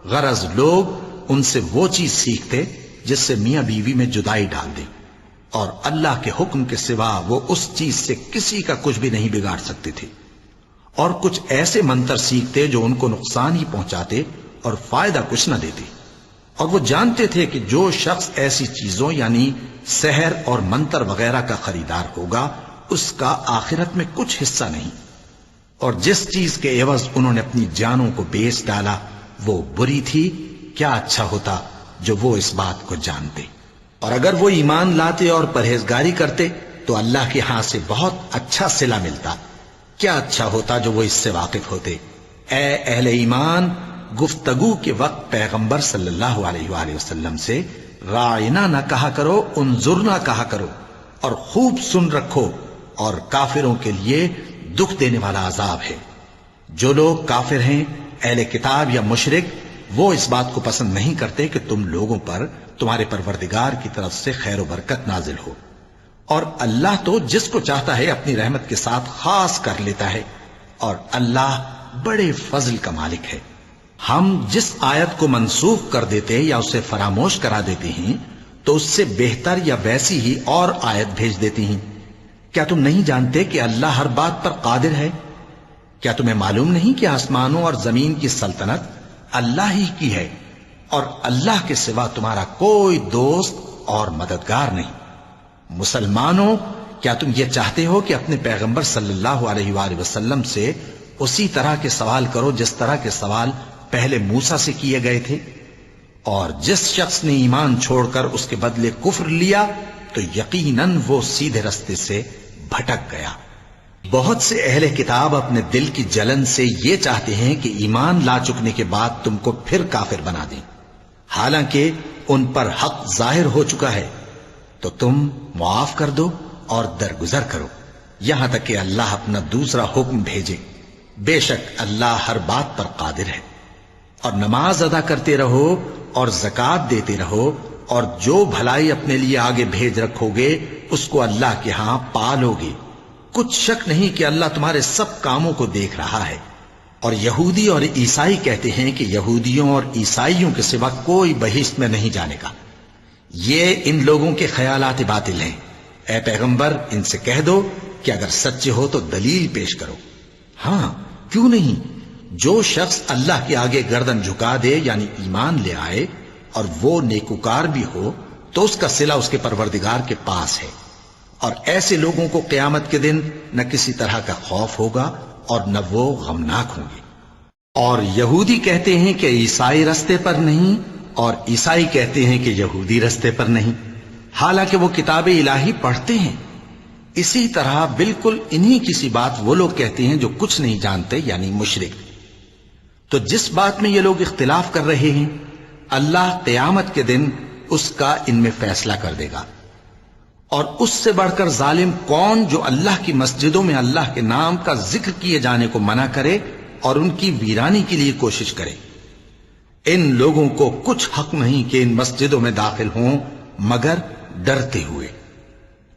Speaker 2: غرض لوگ ان سے وہ چیز سیکھتے جس سے میاں بیوی میں جدائی ڈال دیں، اور اللہ کے حکم کے سوا وہ اس چیز سے کسی کا کچھ بھی نہیں بگاڑ سکتے تھے. اور کچھ ایسے منتر سیکھتے جو ان کو نقصان ہی پہنچاتے اور فائدہ کچھ نہ دیتے. اور وہ جانتے تھے کہ جو شخص ایسی چیزوں یعنی سحر اور منتر وغیرہ کا خریدار ہوگا اس کا آخرت میں کچھ حصہ نہیں. اور جس چیز کے عوض انہوں نے اپنی جانوں کو بیچ ڈالا وہ بری تھی. کیا اچھا ہوتا جو وہ اس بات کو جانتے. اور اگر وہ ایمان لاتے اور پرہیزگاری کرتے تو اللہ کے ہاں سے بہت اچھا صلہ ملتا. کیا اچھا ہوتا جو وہ اس سے واقف ہوتے. اے اہل ایمان، گفتگو کے وقت پیغمبر صلی اللہ علیہ وآلہ وسلم سے رائنا نہ کہا کرو، انظرنا کہا کرو، اور خوب سن رکھو، اور کافروں کے لیے دکھ دینے والا عذاب ہے. جو لوگ کافر ہیں اہل کتاب یا مشرک وہ اس بات کو پسند نہیں کرتے کہ تم لوگوں پر تمہارے پروردگار کی طرف سے خیر و برکت نازل ہو، اور اللہ تو جس کو چاہتا ہے اپنی رحمت کے ساتھ خاص کر لیتا ہے، اور اللہ بڑے فضل کا مالک ہے۔ ہم جس آیت کو منسوخ کر دیتے یا اسے فراموش کرا دیتے ہیں تو اس سے بہتر یا ویسی ہی اور آیت بھیج دیتی ہیں۔ کیا تم نہیں جانتے کہ اللہ ہر بات پر قادر ہے؟ کیا تمہیں معلوم نہیں کہ آسمانوں اور زمین کی سلطنت اللہ ہی کی ہے، اور اللہ کے سوا تمہارا کوئی دوست اور مددگار نہیں؟ مسلمانوں، کیا تم یہ چاہتے ہو کہ اپنے پیغمبر صلی اللہ علیہ وآلہ وسلم سے اسی طرح کے سوال کرو جس طرح کے سوال پہلے موسیٰ سے کیے گئے تھے؟ اور جس شخص نے ایمان چھوڑ کر اس کے بدلے کفر لیا تو یقیناً وہ سیدھے رستے سے بھٹک گیا۔ بہت سے اہل کتاب اپنے دل کی جلن سے یہ چاہتے ہیں کہ ایمان لا چکنے کے بعد تم کو پھر کافر بنا دیں، حالانکہ ان پر حق ظاہر ہو چکا ہے۔ تو تم معاف کر دو اور درگزر کرو یہاں تک کہ اللہ اپنا دوسرا حکم بھیجے۔ بے شک اللہ ہر بات پر قادر ہے۔ اور نماز ادا کرتے رہو اور زکوٰۃ دیتے رہو، اور جو بھلائی اپنے لیے آگے بھیج رکھو گے اس کو اللہ کے ہاں پالو گے۔ کچھ شک نہیں کہ اللہ تمہارے سب کاموں کو دیکھ رہا ہے۔ اور یہودی اور عیسائی کہتے ہیں کہ یہودیوں اور عیسائیوں کے سوا کوئی بہشت میں نہیں جانے گا۔ یہ ان لوگوں کے خیالات باطل ہیں۔ اے پیغمبر، ان سے کہہ دو کہ اگر سچے ہو تو دلیل پیش کرو۔ ہاں، کیوں نہیں؟ جو شخص اللہ کے آگے گردن جھکا دے یعنی ایمان لے آئے اور وہ نیکوکار بھی ہو تو اس کا صلہ اس کے پروردگار کے پاس ہے، اور ایسے لوگوں کو قیامت کے دن نہ کسی طرح کا خوف ہوگا اور نہ وہ غمناک ہوں گے۔ اور یہودی کہتے ہیں کہ عیسائی رستے پر نہیں، اور عیسائی کہتے ہیں کہ یہودی رستے پر نہیں، حالانکہ وہ کتاب الہی پڑھتے ہیں۔ اسی طرح بالکل انہی کسی بات وہ لوگ کہتے ہیں جو کچھ نہیں جانتے یعنی مشرک۔ تو جس بات میں یہ لوگ اختلاف کر رہے ہیں اللہ قیامت کے دن اس کا ان میں فیصلہ کر دے گا۔ اور اس سے بڑھ کر ظالم کون جو اللہ کی مسجدوں میں اللہ کے نام کا ذکر کیے جانے کو منع کرے اور ان کی ویرانی کے لیے کوشش کرے۔ ان لوگوں کو کچھ حق نہیں کہ ان مسجدوں میں داخل ہوں مگر ڈرتے ہوئے۔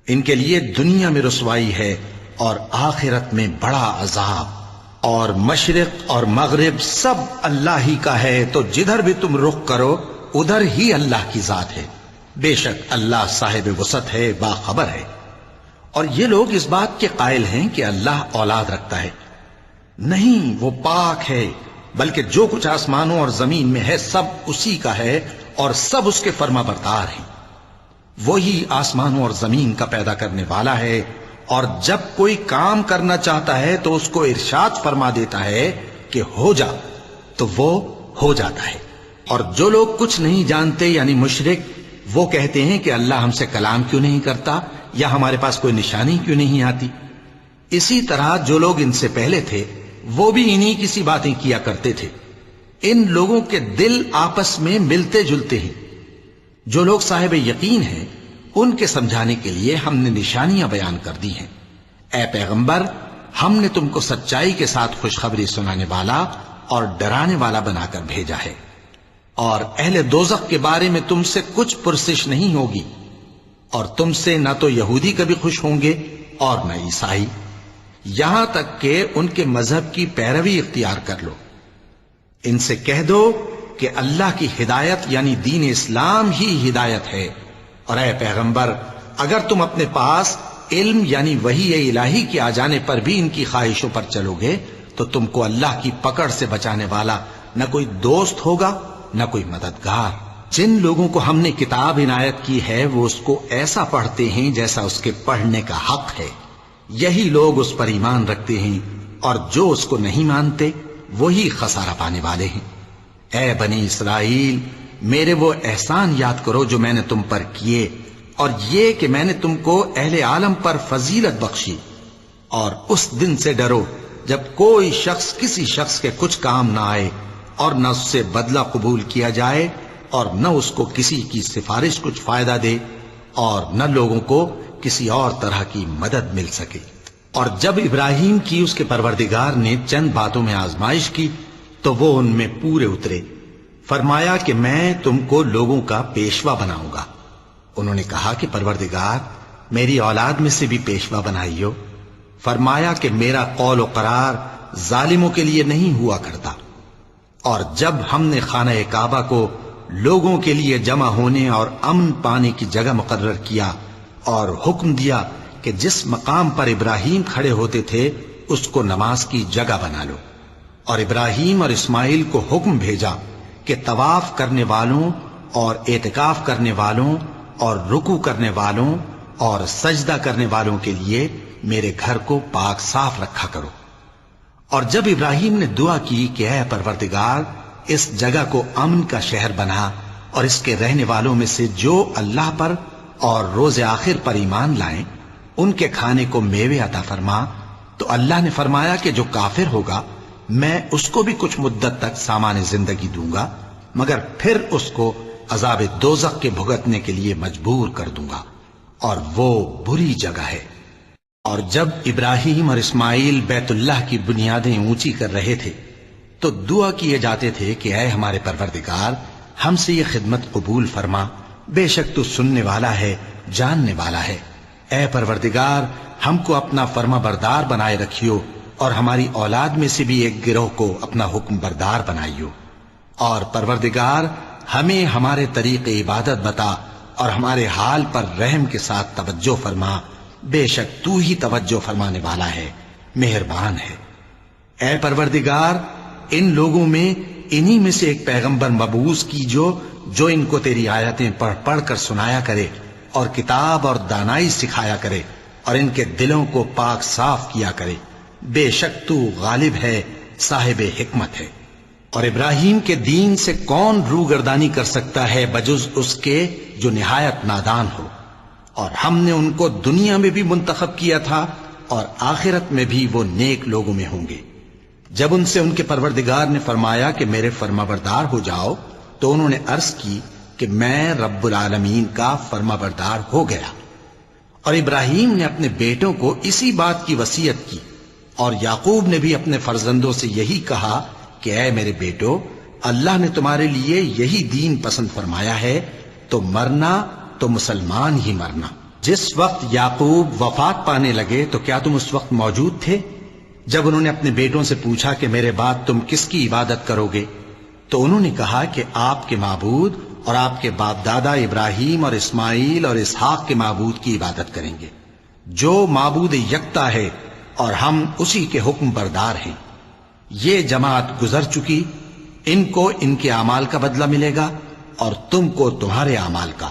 Speaker 2: ان کے لیے دنیا میں رسوائی ہے اور آخرت میں بڑا عذاب۔ اور مشرق اور مغرب سب اللہ ہی کا ہے، تو جدھر بھی تم رخ کرو ادھر ہی اللہ کی ذات ہے۔ بے شک اللہ صاحب وسعت ہے، باخبر ہے۔ اور یہ لوگ اس بات کے قائل ہیں کہ اللہ اولاد رکھتا ہے۔ نہیں، وہ پاک ہے، بلکہ جو کچھ آسمانوں اور زمین میں ہے سب اسی کا ہے اور سب اس کے فرما بردار ہیں۔ وہی آسمانوں اور زمین کا پیدا کرنے والا ہے، اور جب کوئی کام کرنا چاہتا ہے تو اس کو ارشاد فرما دیتا ہے کہ ہو جا، تو وہ ہو جاتا ہے۔ اور جو لوگ کچھ نہیں جانتے یعنی مشرک، وہ کہتے ہیں کہ اللہ ہم سے کلام کیوں نہیں کرتا یا ہمارے پاس کوئی نشانی کیوں نہیں آتی۔ اسی طرح جو لوگ ان سے پہلے تھے وہ بھی انہی کسی باتیں کیا کرتے تھے۔ ان لوگوں کے دل آپس میں ملتے جلتے ہیں۔ جو لوگ صاحب یقین ہیں ان کے سمجھانے کے لیے ہم نے نشانیاں بیان کر دی ہیں۔ اے پیغمبر، ہم نے تم کو سچائی کے ساتھ خوشخبری سنانے والا اور ڈرانے والا بنا کر بھیجا ہے۔ اور اہل دوزخ کے بارے میں تم سے کچھ پرسش نہیں ہوگی، اور تم سے نہ تو یہودی کبھی خوش ہوں گے اور نہ عیسائی، یہاں تک کہ ان کے مذہب کی پیروی اختیار کر لو۔ ان سے کہہ دو کہ اللہ کی ہدایت یعنی دین اسلام ہی ہدایت ہے، اور اے پیغمبر اگر تم اپنے پاس علم یعنی وحی الہی کے آ جانے پر بھی ان کی خواہشوں پر چلو گے تو تم کو اللہ کی پکڑ سے بچانے والا نہ کوئی دوست ہوگا نہ کوئی مددگار۔ جن لوگوں کو ہم نے کتاب عنایت کی ہے وہ اس کو ایسا پڑھتے ہیں جیسا اس کے پڑھنے کا حق ہے، یہی لوگ اس پر ایمان رکھتے ہیں، اور جو اس کو نہیں مانتے وہی خسارہ پانے والے ہیں۔ اے بنی اسرائیل، میرے وہ احسان یاد کرو جو میں نے تم پر کیے، اور یہ کہ میں نے تم کو اہل عالم پر فضیلت بخشی، اور اس دن سے ڈرو جب کوئی شخص کسی شخص کے کچھ کام نہ آئے اور نہ اس سے بدلہ قبول کیا جائے اور نہ اس کو کسی کی سفارش کچھ فائدہ دے اور نہ لوگوں کو کسی اور طرح کی مدد مل سکے۔ اور جب ابراہیم کی اس کے پروردگار نے چند باتوں میں آزمائش کی تو وہ ان میں پورے اترے۔ فرمایا کہ میں تم کو لوگوں کا پیشوا بناؤں گا۔ انہوں نے کہا کہ پروردگار میری اولاد میں سے بھی پیشوا بنائیو۔ فرمایا کہ میرا قول و قرار ظالموں کے لیے نہیں ہوا کرتا۔ اور جب ہم نے خانہ کعبہ کو لوگوں کے لیے جمع ہونے اور امن پانے کی جگہ مقرر کیا اور حکم دیا کہ جس مقام پر ابراہیم کھڑے ہوتے تھے اس کو نماز کی جگہ بنا لو، اور ابراہیم اور اسماعیل کو حکم بھیجا کہ طواف کرنے والوں اور اعتکاف کرنے والوں اور رکوع کرنے والوں اور سجدہ کرنے والوں کے لیے میرے گھر کو پاک صاف رکھا کرو۔ اور جب ابراہیم نے دعا کی کہ اے پروردگار اس جگہ کو امن کا شہر بنا اور اس کے رہنے والوں میں سے جو اللہ پر اور روز آخر پر ایمان لائیں ان کے کھانے کو میوے عطا فرما، تو اللہ نے فرمایا کہ جو کافر ہوگا میں اس کو بھی کچھ مدت تک سامان زندگی دوں گا، مگر پھر اس کو عذاب دوزخ کے بھگتنے کے لیے مجبور کر دوں گا، اور وہ بری جگہ ہے۔ اور جب ابراہیم اور اسماعیل بیت اللہ کی بنیادیں اونچی کر رہے تھے تو دعا کیے جاتے تھے کہ اے ہمارے پروردگار ہم سے یہ خدمت قبول فرما، بے شک تو سننے والا ہے، جاننے والا ہے۔ اے پروردگار ہم کو اپنا فرما بردار بنائے رکھیو، اور ہماری اولاد میں سے بھی ایک گروہ کو اپنا حکم بردار بنائیو۔ اور پروردگار ہمیں ہمارے طریق عبادت بتا اور ہمارے حال پر رحم کے ساتھ توجہ فرما، بے شک تو ہی توجہ فرمانے والا ہے، مہربان ہے۔ اے پروردگار ان لوگوں میں انہی میں سے ایک پیغمبر مبعوث کیجو جو ان کو تیری آیتیں پڑھ پڑھ کر سنایا کرے اور کتاب اور دانائی سکھایا کرے اور ان کے دلوں کو پاک صاف کیا کرے، بے شک تو غالب ہے، صاحب حکمت ہے۔ اور ابراہیم کے دین سے کون روگردانی کر سکتا ہے بجز اس کے جو نہایت نادان ہو؟ اور ہم نے ان کو دنیا میں بھی منتخب کیا تھا اور آخرت میں بھی وہ نیک لوگوں میں ہوں گے۔ جب ان سے ان کے پروردگار نے فرمایا کہ میرے فرما بردار ہو جاؤ تو انہوں نے عرض کی کہ میں رب العالمین کا فرما بردار ہو گیا۔ اور ابراہیم نے اپنے بیٹوں کو اسی بات کی وصیت کی، اور یعقوب نے بھی اپنے فرزندوں سے یہی کہا کہ اے میرے بیٹو، اللہ نے تمہارے لیے یہی دین پسند فرمایا ہے، تو مرنا تو مسلمان ہی مرنا۔ جس وقت یعقوب وفات پانے لگے تو کیا تم اس وقت موجود تھے؟ جب انہوں نے اپنے بیٹوں سے پوچھا کہ میرے بعد تم کس کی عبادت کرو گے تو انہوں نے کہا کہ آپ کے معبود اور آپ کے باپ دادا ابراہیم اور اسماعیل اور اسحاق کے معبود کی عبادت کریں گے، جو معبود یکتا ہے اور ہم اسی کے حکم بردار ہیں۔ یہ جماعت گزر چکی، ان کو ان کے اعمال کا بدلہ ملے گا اور تم کو تمہارے اعمال کا،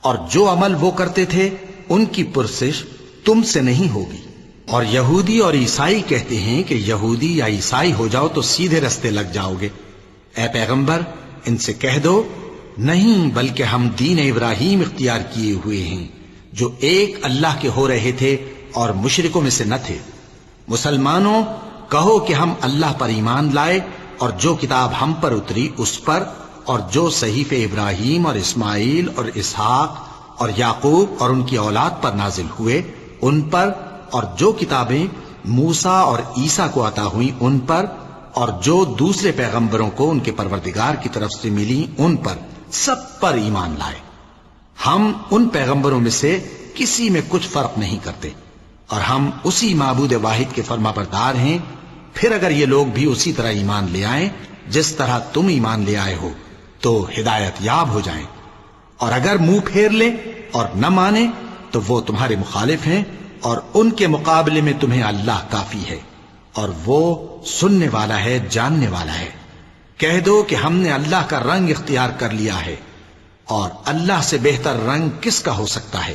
Speaker 2: اور جو عمل وہ کرتے تھے ان کی پرسش تم سے نہیں ہوگی۔ اور یہودی اور عیسائی کہتے ہیں کہ یہودی یا عیسائی ہو جاؤ تو سیدھے رستے لگ جاؤ گے۔ اے پیغمبر ان سے کہہ دو نہیں، بلکہ ہم دین ابراہیم اختیار کیے ہوئے ہیں جو ایک اللہ کے ہو رہے تھے اور مشرکوں میں سے نہ تھے۔ مسلمانوں کہو کہ ہم اللہ پر ایمان لائے اور جو کتاب ہم پر اتری اس پر، اور جو صحیفے ابراہیم اور اسماعیل اور اسحاق اور یعقوب اور ان کی اولاد پر نازل ہوئے ان پر، اور جو کتابیں موسیٰ اور عیسیٰ کو عطا ہوئیں ان پر، اور جو دوسرے پیغمبروں کو ان کے پروردگار کی طرف سے ملی ان پر، سب پر ایمان لائے۔ ہم ان پیغمبروں میں سے کسی میں کچھ فرق نہیں کرتے، اور ہم اسی معبود واحد کے فرما بردار ہیں۔ پھر اگر یہ لوگ بھی اسی طرح ایمان لے آئیں جس طرح تم ایمان لے آئے ہو تو ہدایت یاب ہو جائیں، اور اگر منہ پھیر لیں اور نہ مانیں تو وہ تمہارے مخالف ہیں، اور ان کے مقابلے میں تمہیں اللہ کافی ہے، اور وہ سننے والا ہے، جاننے والا ہے۔ کہہ دو کہ ہم نے اللہ کا رنگ اختیار کر لیا ہے، اور اللہ سے بہتر رنگ کس کا ہو سکتا ہے،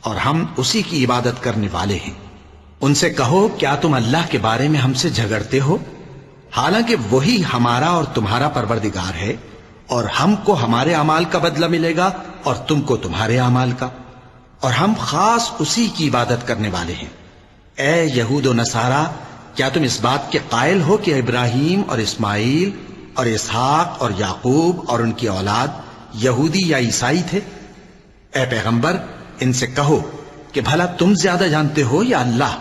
Speaker 2: اور ہم اسی کی عبادت کرنے والے ہیں۔ ان سے کہو کیا تم اللہ کے بارے میں ہم سے جھگڑتے ہو، حالانکہ وہی ہمارا اور تمہارا پروردگار ہے، اور ہم کو ہمارے اعمال کا بدلہ ملے گا اور تم کو تمہارے اعمال کا، اور ہم خاص اسی کی عبادت کرنے والے ہیں۔ اے یہود و نصارا، کیا تم اس بات کے قائل ہو کہ ابراہیم اور اسماعیل اور اسحاق اور یعقوب اور ان کی اولاد یہودی یا عیسائی تھے؟ اے پیغمبر ان سے کہو کہ بھلا تم زیادہ جانتے ہو یا اللہ؟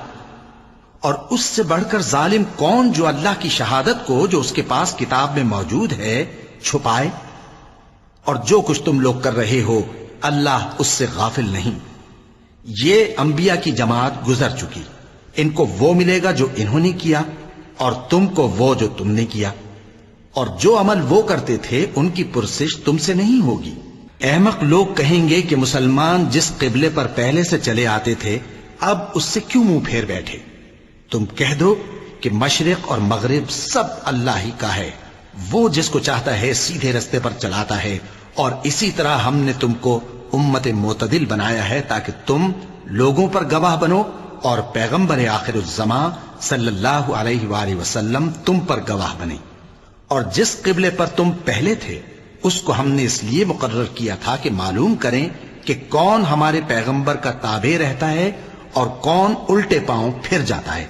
Speaker 2: اور اس سے بڑھ کر ظالم کون جو اللہ کی شہادت کو جو اس کے پاس کتاب میں موجود ہے چھپائے؟ اور جو کچھ تم لوگ کر رہے ہو اللہ اس سے غافل نہیں۔ یہ انبیاء کی جماعت گزر چکی، ان کو وہ ملے گا جو انہوں نے کیا، اور تم کو وہ جو تم نے کیا، اور جو عمل وہ کرتے تھے ان کی پرسش تم سے نہیں ہوگی۔ احمق لوگ کہیں گے کہ مسلمان جس قبلے پر پہلے سے چلے آتے تھے اب اس سے کیوں منہ پھیر بیٹھے؟ تم کہہ دو کہ مشرق اور مغرب سب اللہ ہی کا ہے، وہ جس کو چاہتا ہے سیدھے رستے پر چلاتا ہے، اور اسی طرح ہم نے تم کو امت معتدل بنایا ہے تاکہ تم لوگوں پر گواہ بنو، اور پیغمبر آخر الزمان صلی اللہ علیہ وآلہ وسلم تم پر گواہ بنے۔ اور جس قبلے پر تم پہلے تھے اس کو ہم نے اس لیے مقرر کیا تھا کہ معلوم کریں کہ کون ہمارے پیغمبر کا تابع رہتا ہے اور کون الٹے پاؤں پھر جاتا ہے۔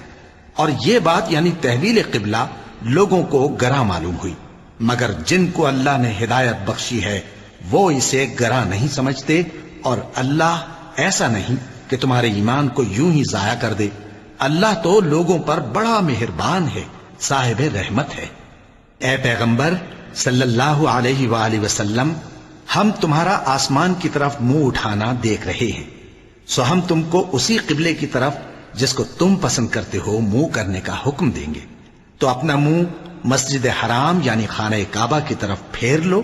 Speaker 2: اور یہ بات یعنی تحویل قبلہ لوگوں کو گراں معلوم ہوئی، مگر جن کو اللہ نے ہدایت بخشی ہے وہ اسے گراں نہیں سمجھتے، اور اللہ ایسا نہیں کہ تمہارے ایمان کو یوں ہی ضائع کر دے۔ اللہ تو لوگوں پر بڑا مہربان ہے، صاحب رحمت ہے۔ اے پیغمبر صلی اللہ علیہ وآلہ وسلم، ہم تمہارا آسمان کی طرف منہ اٹھانا دیکھ رہے ہیں، سو ہم تم کو اسی قبلے کی طرف جس کو تم پسند کرتے ہو منہ کرنے کا حکم دیں گے۔ تو اپنا منہ مسجد حرام یعنی خانہ کعبہ کی طرف پھیر لو،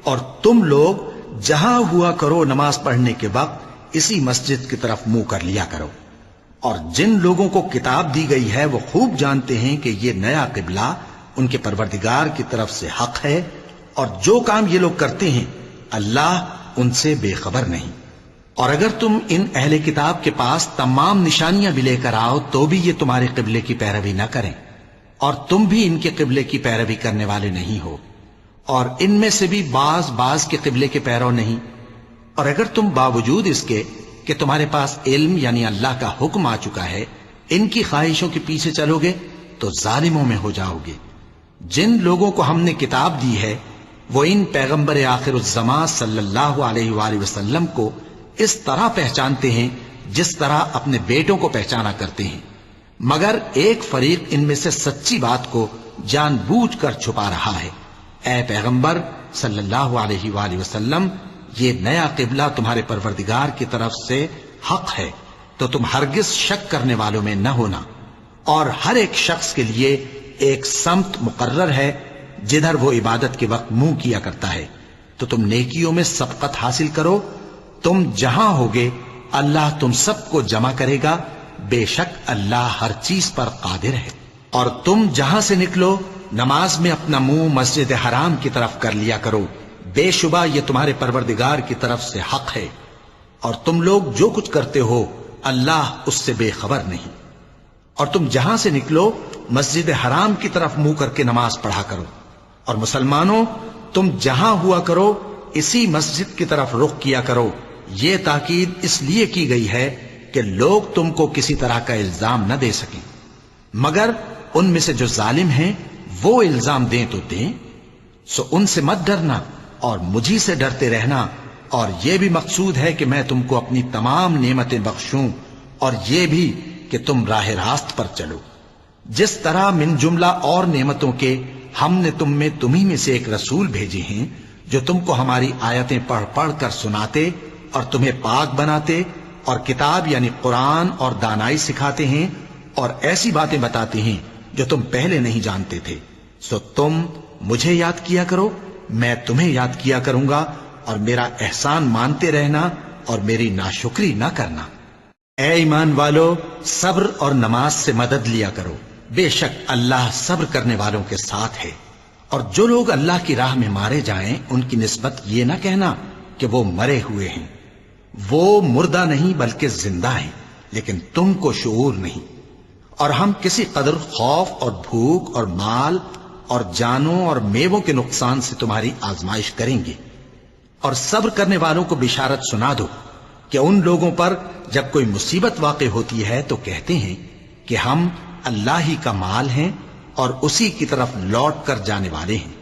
Speaker 2: اور تم لوگ جہاں ہوا کرو نماز پڑھنے کے وقت اسی مسجد کی طرف منہ کر لیا کرو۔ اور جن لوگوں کو کتاب دی گئی ہے وہ خوب جانتے ہیں کہ یہ نیا قبلہ ان کے پروردگار کی طرف سے حق ہے، اور جو کام یہ لوگ کرتے ہیں اللہ ان سے بے خبر نہیں۔ اور اگر تم ان اہل کتاب کے پاس تمام نشانیاں بھی لے کر آؤ تو بھی یہ تمہارے قبلے کی پیروی نہ کریں، اور تم بھی ان کے قبلے کی پیروی کرنے والے نہیں ہو، اور ان میں سے بھی بعض کے قبلے کے پیرو نہیں۔ اور اگر تم باوجود اس کے کہ تمہارے پاس علم یعنی اللہ کا حکم آ چکا ہے ان کی خواہشوں کے پیچھے چلو گے تو ظالموں میں ہو جاؤ گے۔ جن لوگوں کو ہم نے کتاب دی ہے وہ ان پیغمبر آخر الزمان صلی اللہ علیہ وآلہ وسلم کو اس طرح پہچانتے ہیں جس طرح اپنے بیٹوں کو پہچانا کرتے ہیں، مگر ایک فریق ان میں سے سچی بات کو جان بوجھ کر چھپا رہا ہے۔ اے پیغمبر صلی اللہ علیہ وآلہ وسلم، یہ نیا قبلہ تمہارے پروردگار کی طرف سے حق ہے، تو تم ہرگز شک کرنے والوں میں نہ ہونا، اور ہر ایک شخص کے لیے ایک سمت مقرر ہے جدھر وہ عبادت کے وقت منہ کیا کرتا ہے، تو تم نیکیوں میں سبقت حاصل کرو۔ تم جہاں ہوگے اللہ تم سب کو جمع کرے گا، بے شک اللہ ہر چیز پر قادر ہے۔ اور تم جہاں سے نکلو نماز میں اپنا منہ مسجد حرام کی طرف کر لیا کرو، بے شبہ یہ تمہارے پروردگار کی طرف سے حق ہے، اور تم لوگ جو کچھ کرتے ہو اللہ اس سے بے خبر نہیں۔ اور تم جہاں سے نکلو مسجد حرام کی طرف منہ کر کے نماز پڑھا کرو، اور مسلمانوں تم جہاں ہوا کرو اسی مسجد کی طرف رخ کیا کرو۔ یہ تاکید اس لیے کی گئی ہے کہ لوگ تم کو کسی طرح کا الزام نہ دے سکیں، مگر ان میں سے جو ظالم ہیں وہ الزام دیں تو دیں، سو ان سے مت ڈرنا اور مجھی سے ڈرتے رہنا، اور یہ بھی مقصود ہے کہ میں تم کو اپنی تمام نعمتیں بخشوں، اور یہ بھی کہ تم راہ راست پر چلو۔ جس طرح من جملہ اور نعمتوں کے ہم نے تمہیں میں سے ایک رسول بھیجے ہیں جو تم کو ہماری آیتیں پڑھ پڑھ کر سناتے اور تمہیں پاک بناتے، اور کتاب یعنی قرآن اور دانائی سکھاتے ہیں، اور ایسی باتیں بتاتے ہیں جو تم پہلے نہیں جانتے تھے، سو تم مجھے یاد کیا کرو، میں تمہیں یاد کیا کروں گا، اور میرا احسان مانتے رہنا اور میری ناشکری نہ کرنا۔ اے ایمان والو، صبر اور نماز سے مدد لیا کرو، بے شک اللہ صبر کرنے والوں کے ساتھ ہے۔ اور جو لوگ اللہ کی راہ میں مارے جائیں ان کی نسبت یہ نہ کہنا کہ وہ مرے ہوئے ہیں، وہ مردہ نہیں بلکہ زندہ ہیں، لیکن تم کو شعور نہیں۔ اور ہم کسی قدر خوف اور بھوک اور مال اور جانوں اور میووں کے نقصان سے تمہاری آزمائش کریں گے، اور صبر کرنے والوں کو بشارت سنا دو کہ ان لوگوں پر جب کوئی مصیبت واقع ہوتی ہے تو کہتے ہیں کہ ہم اللہ ہی کا مال ہیں اور اسی کی طرف لوٹ کر جانے والے ہیں۔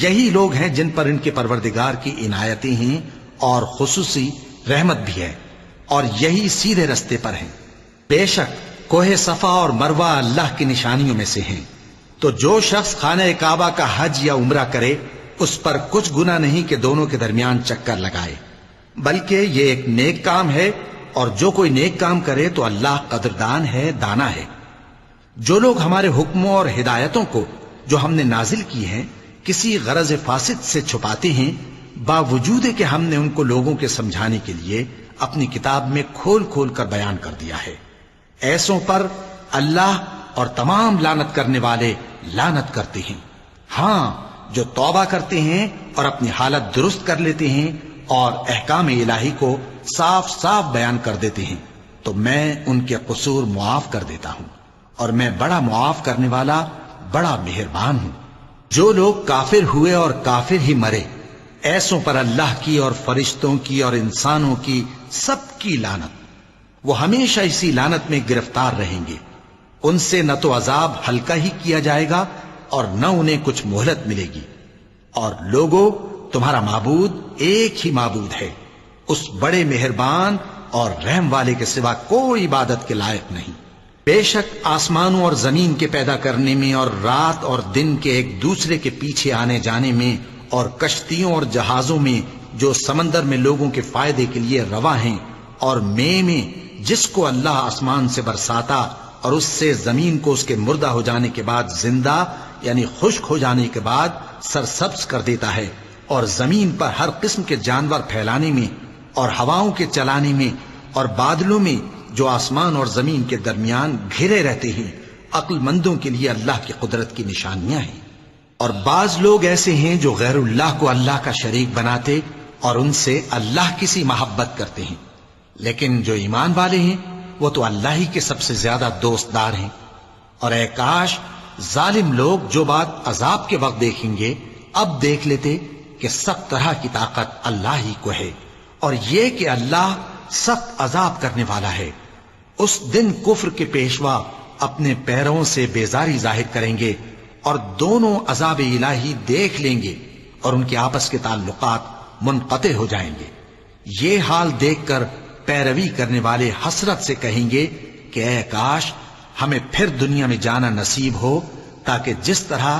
Speaker 2: یہی لوگ ہیں جن پر ان کے پروردگار کی عنایتیں ہیں اور خصوصی رحمت بھی ہے، اور یہی سیدھے رستے پر ہیں۔ بے شک کوہ صفا اور مروہ اللہ کی نشانیوں میں سے ہیں، تو جو شخص خانہ کعبہ کا حج یا عمرہ کرے اس پر کچھ گناہ نہیں کہ دونوں کے درمیان چکر لگائے، بلکہ یہ ایک نیک کام ہے، اور جو کوئی نیک کام کرے تو اللہ قدردان ہے، دانا ہے۔ جو لوگ ہمارے حکموں اور ہدایتوں کو جو ہم نے نازل کی ہیں کسی غرض فاسد سے چھپاتے ہیں، باوجود کہ ہم نے ان کو لوگوں کے سمجھانے کے لیے اپنی کتاب میں کھول کھول کر بیان کر دیا ہے، ایسوں پر اللہ اور تمام لعنت کرنے والے لعنت کرتے ہیں۔ ہاں، جو توبہ کرتے ہیں اور اپنی حالت درست کر لیتے ہیں اور احکام الہی کو صاف صاف بیان کر دیتے ہیں تو میں ان کے قصور معاف کر دیتا ہوں، اور میں بڑا معاف کرنے والا، بڑا مہربان ہوں۔ جو لوگ کافر ہوئے اور کافر ہی مرے، ایسوں پر اللہ کی اور فرشتوں کی اور انسانوں کی سب کی لعنت، وہ ہمیشہ اسی لعنت میں گرفتار رہیں گے۔ ان سے نہ تو عذاب ہلکا ہی کیا جائے گا اور نہ انہیں کچھ مہلت ملے گی۔ اور لوگوں، تمہارا معبود ایک ہی معبود ہے، اس بڑے مہربان اور رحم والے کے سوا کوئی عبادت کے لائق نہیں۔ بے شک آسمانوں اور زمین کے پیدا کرنے میں اور رات اور دن کے ایک دوسرے کے پیچھے آنے جانے میں اور کشتیوں اور جہازوں میں جو سمندر میں لوگوں کے فائدے کے لیے رواں ہیں، اور میں جس کو اللہ آسمان سے برساتا اور اس سے زمین کو اس کے مردہ ہو جانے کے بعد زندہ یعنی خشک ہو جانے کے بعد سرسبز کر دیتا ہے، اور زمین پر ہر قسم کے جانور پھیلانے میں اور ہواؤں کے چلانے میں اور بادلوں میں جو آسمان اور زمین کے درمیان گھرے رہتے ہیں، عقل مندوں کے لیے اللہ کی قدرت کی نشانیاں ہیں۔ اور بعض لوگ ایسے ہیں جو غیر اللہ کو اللہ کا شریک بناتے اور ان سے اللہ کی سی محبت کرتے ہیں، لیکن جو ایمان والے ہیں وہ تو اللہ ہی کے سب سے زیادہ دوست دار ہیں۔ اور اے کاش ظالم لوگ جو بات عذاب کے وقت دیکھیں گے اب دیکھ لیتے کہ سب طرح کی طاقت اللہ ہی کو ہے، اور یہ کہ اللہ سخت عذاب کرنے والا ہے۔ اس دن کفر کے پیشوا اپنے پیروں سے بیزاری ظاہر کریں گے اور دونوں عذاب الہی دیکھ لیں گے اور ان کے آپس کے تعلقات منقطع ہو جائیں گے۔ یہ حال دیکھ کر پیروی کرنے والے حسرت سے کہیں گے کہ اے کاش ہمیں پھر دنیا میں جانا نصیب ہو، تاکہ جس طرح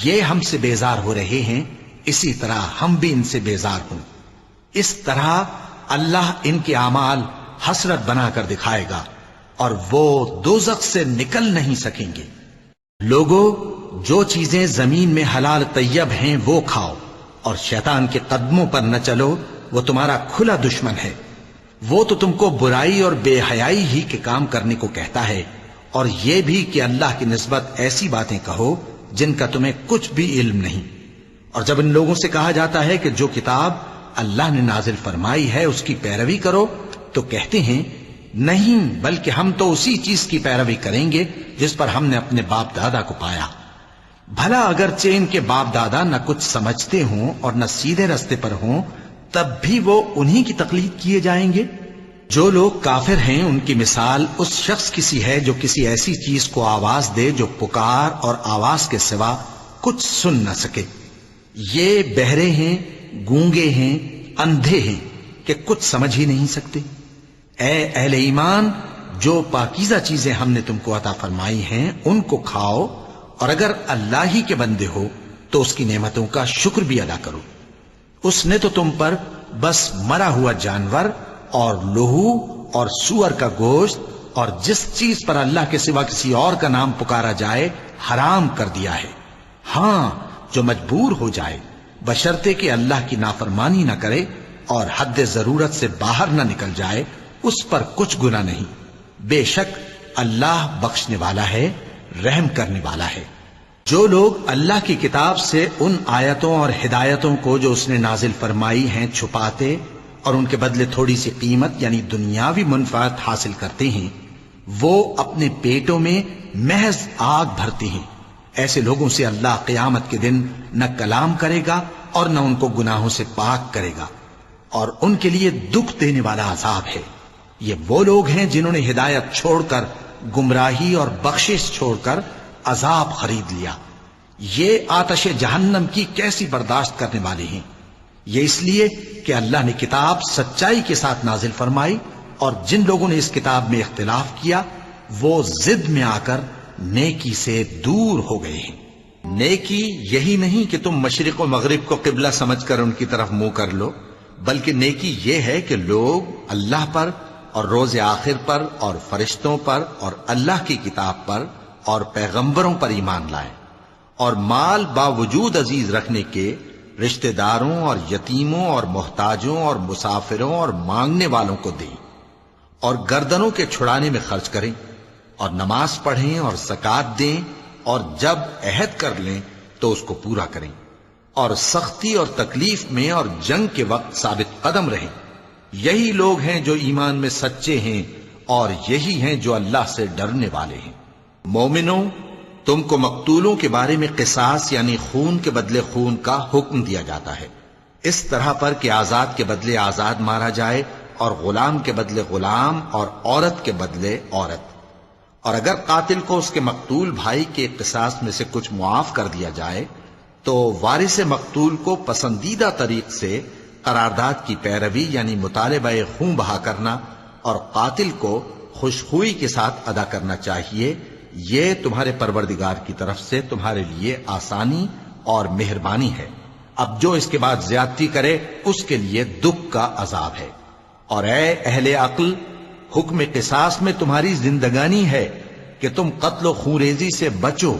Speaker 2: یہ ہم سے بیزار ہو رہے ہیں اسی طرح ہم بھی ان سے بیزار ہوں۔ اس طرح اللہ ان کے اعمال حسرت بنا کر دکھائے گا اور وہ دوزخ سے نکل نہیں سکیں گے۔ لوگوں، جو چیزیں زمین میں حلال طیب ہیں وہ کھاؤ، اور شیطان کے قدموں پر نہ چلو، وہ تمہارا کھلا دشمن ہے۔ وہ تو تم کو برائی اور بے حیائی ہی کے کام کرنے کو کہتا ہے، اور یہ بھی کہ اللہ کی نسبت ایسی باتیں کہو جن کا تمہیں کچھ بھی علم نہیں۔ اور جب ان لوگوں سے کہا جاتا ہے کہ جو کتاب اللہ نے نازل فرمائی ہے اس کی پیروی کرو، تو کہتے ہیں نہیں، بلکہ ہم تو اسی چیز کی پیروی کریں گے جس پر ہم نے اپنے باپ دادا کو پایا۔ بھلا اگرچہ ان کے باپ دادا نہ کچھ سمجھتے ہوں اور نہ سیدھے رستے پر ہوں، تب بھی وہ انہی کی تقلید کیے جائیں گے۔ جو لوگ کافر ہیں ان کی مثال اس شخص کی سی ہے جو کسی ایسی چیز کو آواز دے جو پکار اور آواز کے سوا کچھ سن نہ سکے۔ یہ بہرے ہیں، گونگے ہیں، اندھے ہیں کہ کچھ سمجھ ہی نہیں سکتے۔ اے اہل ایمان، جو پاکیزہ چیزیں ہم نے تم کو عطا فرمائی ہیں ان کو کھاؤ، اور اگر اللہ ہی کے بندے ہو تو اس کی نعمتوں کا شکر بھی ادا کرو۔ اس نے تو تم پر بس مرا ہوا جانور اور لہو اور سور کا گوشت اور جس چیز پر اللہ کے سوا کسی اور کا نام پکارا جائے حرام کر دیا ہے۔ ہاں، جو مجبور ہو جائے بشرطے کہ اللہ کی نافرمانی نہ کرے اور حد ضرورت سے باہر نہ نکل جائے، اس پر کچھ گناہ نہیں۔ بے شک اللہ بخشنے والا ہے، رحم کرنے والا ہے۔ جو لوگ اللہ کی کتاب سے ان آیتوں اور ہدایتوں کو جو اس نے نازل فرمائی ہیں چھپاتے اور ان کے بدلے تھوڑی سی قیمت یعنی دنیاوی منفعت حاصل کرتے ہیں، وہ اپنے پیٹوں میں محض آگ بھرتے ہیں۔ ایسے لوگوں سے اللہ قیامت کے دن نہ کلام کرے گا اور نہ ان کو گناہوں سے پاک کرے گا، اور ان کے لیے دکھ دینے والا عذاب ہے۔ یہ وہ لوگ ہیں جنہوں نے ہدایت چھوڑ کر گمراہی اور بخشش چھوڑ کر عذاب خرید لیا۔ یہ آتش جہنم کی کیسی برداشت کرنے والے ہیں۔ یہ اس لیے کہ اللہ نے کتاب سچائی کے ساتھ نازل فرمائی، اور جن لوگوں نے اس کتاب میں اختلاف کیا وہ ضد میں آ کر نیکی سے دور ہو گئے ہیں۔ نیکی یہی نہیں کہ تم مشرق و مغرب کو قبلہ سمجھ کر ان کی طرف منہ کر لو، بلکہ نیکی یہ ہے کہ لوگ اللہ پر اور روز آخر پر اور فرشتوں پر اور اللہ کی کتاب پر اور پیغمبروں پر ایمان لائیں، اور مال باوجود عزیز رکھنے کے رشتہ داروں اور یتیموں اور محتاجوں اور مسافروں اور مانگنے والوں کو دیں، اور گردنوں کے چھڑانے میں خرچ کریں، اور نماز پڑھیں اور زکوٰۃ دیں، اور جب عہد کر لیں تو اس کو پورا کریں، اور سختی اور تکلیف میں اور جنگ کے وقت ثابت قدم رہیں۔ یہی لوگ ہیں جو ایمان میں سچے ہیں، اور یہی ہیں جو اللہ سے ڈرنے والے ہیں۔ مومنوں، تم کو مقتولوں کے بارے میں قصاص یعنی خون کے بدلے خون کا حکم دیا جاتا ہے، اس طرح پر کہ آزاد کے بدلے آزاد مارا جائے، اور غلام کے بدلے غلام، اور عورت کے بدلے عورت۔ اور اگر قاتل کو اس کے مقتول بھائی کے قصاص میں سے کچھ معاف کر دیا جائے تو وارث مقتول کو پسندیدہ طریق سے قرارداد کی پیروی یعنی مطالبہ خون بہا کرنا اور قاتل کو خوشخوئی کے ساتھ ادا کرنا چاہیے۔ یہ تمہارے پروردگار کی طرف سے تمہارے لیے آسانی اور مہربانی ہے۔ اب جو اس کے بعد زیادتی کرے اس کے لیے دکھ کا عذاب ہے۔ اور اے اہل عقل، حکم قصاص میں تمہاری زندگانی ہے کہ تم قتل و خونریزی سے بچو۔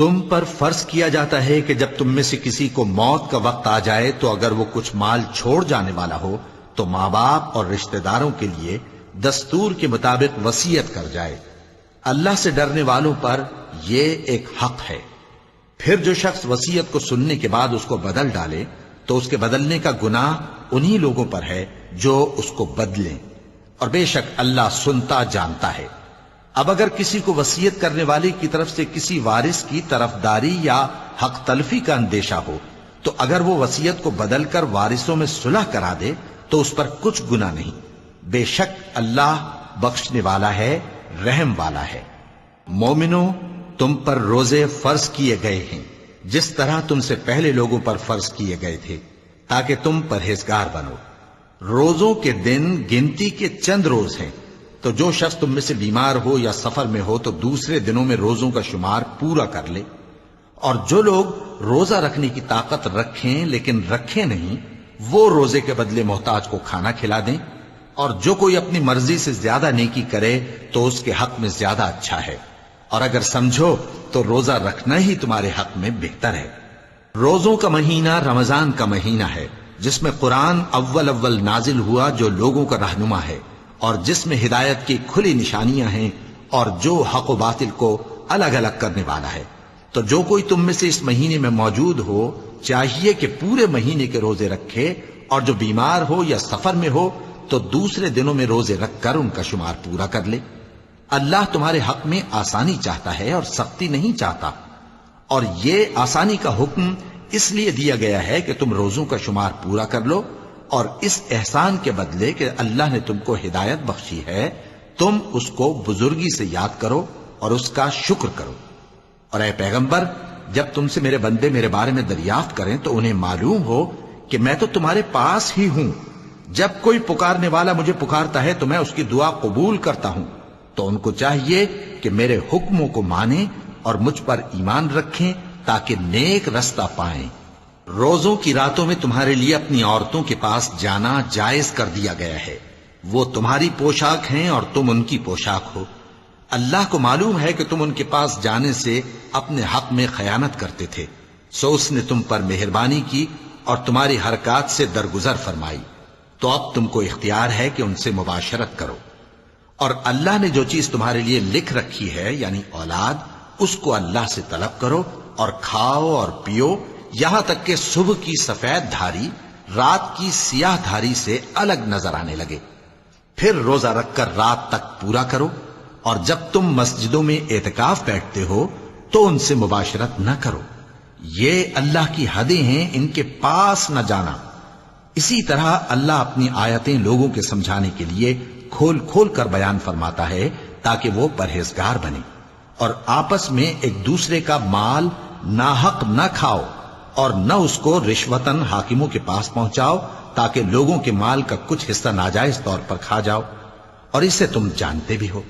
Speaker 2: تم پر فرض کیا جاتا ہے کہ جب تم میں سے کسی کو موت کا وقت آ جائے تو اگر وہ کچھ مال چھوڑ جانے والا ہو تو ماں باپ اور رشتہ داروں کے لیے دستور کے مطابق وصیت کر جائے۔ اللہ سے ڈرنے والوں پر یہ ایک حق ہے۔ پھر جو شخص وصیت کو سننے کے بعد اس کو بدل ڈالے تو اس کے بدلنے کا گناہ انہی لوگوں پر ہے جو اس کو بدلیں، اور بے شک اللہ سنتا جانتا ہے۔ اب اگر کسی کو وصیت کرنے والے کی طرف سے کسی وارث کی طرفداری یا حق تلفی کا اندیشہ ہو تو اگر وہ وصیت کو بدل کر وارثوں میں صلح کرا دے تو اس پر کچھ گناہ نہیں، بے شک اللہ بخشنے والا ہے، رحم والا ہے۔ مومنوں، تم پر روزے فرض کیے گئے ہیں جس طرح تم سے پہلے لوگوں پر فرض کیے گئے تھے تاکہ تم پرہیزگار بنو۔ روزوں کے دن گنتی کے چند روز ہیں، تو جو شخص تم میں سے بیمار ہو یا سفر میں ہو تو دوسرے دنوں میں روزوں کا شمار پورا کر لے۔ اور جو لوگ روزہ رکھنے کی طاقت رکھیں لیکن رکھیں نہیں، وہ روزے کے بدلے محتاج کو کھانا کھلا دیں۔ اور جو کوئی اپنی مرضی سے زیادہ نیکی کرے تو اس کے حق میں زیادہ اچھا ہے، اور اگر سمجھو تو روزہ رکھنا ہی تمہارے حق میں بہتر ہے۔ روزوں کا مہینہ رمضان کا مہینہ ہے جس میں قرآن اول نازل ہوا، جو لوگوں کا رہنما ہے اور جس میں ہدایت کی کھلی نشانیاں ہیں اور جو حق و باطل کو الگ الگ کرنے والا ہے۔ تو جو کوئی تم میں سے اس مہینے میں موجود ہو چاہیے کہ پورے مہینے کے روزے رکھے، اور جو بیمار ہو یا سفر میں ہو تو دوسرے دنوں میں روزے رکھ کر ان کا شمار پورا کر لے۔ اللہ تمہارے حق میں آسانی چاہتا ہے اور سختی نہیں چاہتا، اور یہ آسانی کا حکم اس لیے دیا گیا ہے کہ تم روزوں کا شمار پورا کر لو، اور اس احسان کے بدلے کہ اللہ نے تم کو ہدایت بخشی ہے تم اس کو بزرگی سے یاد کرو اور اس کا شکر کرو۔ اور اے پیغمبر، جب تم سے میرے بندے میرے بارے میں دریافت کریں تو انہیں معلوم ہو کہ میں تو تمہارے پاس ہی ہوں۔ جب کوئی پکارنے والا مجھے پکارتا ہے تو میں اس کی دعا قبول کرتا ہوں۔ تو ان کو چاہیے کہ میرے حکموں کو مانیں اور مجھ پر ایمان رکھیں تاکہ نیک رستہ پائیں۔ روزوں کی راتوں میں تمہارے لیے اپنی عورتوں کے پاس جانا جائز کر دیا گیا ہے، وہ تمہاری پوشاک ہیں اور تم ان کی پوشاک ہو۔ اللہ کو معلوم ہے کہ تم ان کے پاس جانے سے اپنے حق میں خیانت کرتے تھے، سو اس نے تم پر مہربانی کی اور تمہاری حرکات سے درگزر فرمائی، تو اب تم کو اختیار ہے کہ ان سے مباشرت کرو۔ اور اللہ نے جو چیز تمہارے لیے لکھ رکھی ہے یعنی اولاد، اس کو اللہ سے طلب کرو اور کھاؤ اور پیو، یہاں تک کہ صبح کی سفید دھاری رات کی سیاہ دھاری سے الگ نظر آنے لگے۔ پھر روزہ رکھ کر رات تک پورا کرو، اور جب تم مسجدوں میں اعتکاف بیٹھتے ہو تو ان سے مباشرت نہ کرو، یہ اللہ کی حدیں ہیں، ان کے پاس نہ جانا۔ اسی طرح اللہ اپنی آیتیں لوگوں کے سمجھانے کے لیے کھول کھول کر بیان فرماتا ہے تاکہ وہ پرہیزگار بنے۔ اور آپس میں ایک دوسرے کا مال ناحق نہ کھاؤ، اور نہ اس کو رشوتاً حاکموں کے پاس پہنچاؤ تاکہ لوگوں کے مال کا کچھ حصہ ناجائز طور پر کھا جاؤ، اور اسے تم جانتے بھی ہو۔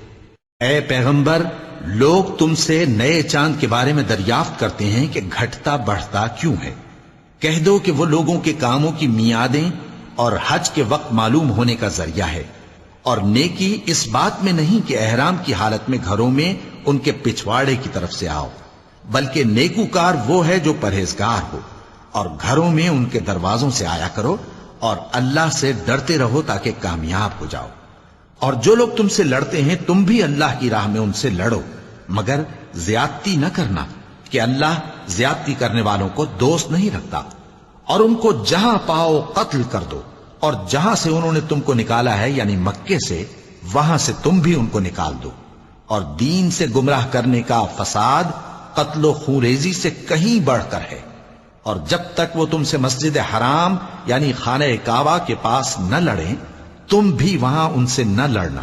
Speaker 2: اے پیغمبر، لوگ تم سے نئے چاند کے بارے میں دریافت کرتے ہیں کہ گھٹتا بڑھتا کیوں ہے؟ کہہ دو کہ وہ لوگوں کے کاموں کی میعادیں اور حج کے وقت معلوم ہونے کا ذریعہ ہے، اور نیکی اس بات میں نہیں کہ احرام کی حالت میں گھروں میں ان کے پچھواڑے کی طرف سے آؤ، بلکہ نیکوکار وہ ہے جو پرہیزگار ہو، اور گھروں میں ان کے دروازوں سے آیا کرو اور اللہ سے ڈرتے رہو تاکہ کامیاب ہو جاؤ۔ اور جو لوگ تم سے لڑتے ہیں تم بھی اللہ کی راہ میں ان سے لڑو، مگر زیادتی نہ کرنا کہ اللہ زیادتی کرنے والوں کو دوست نہیں رکھتا۔ اور ان کو جہاں پاؤ قتل کر دو، اور جہاں سے انہوں نے تم کو نکالا ہے یعنی مکے سے، وہاں سے تم بھی ان کو نکال دو۔ اور دین سے گمراہ کرنے کا فساد قتل و خونریزی سے کہیں بڑھ کر ہے، اور جب تک وہ تم سے مسجد حرام یعنی خانہ کعبہ کے پاس نہ لڑیں تم بھی وہاں ان سے نہ لڑنا۔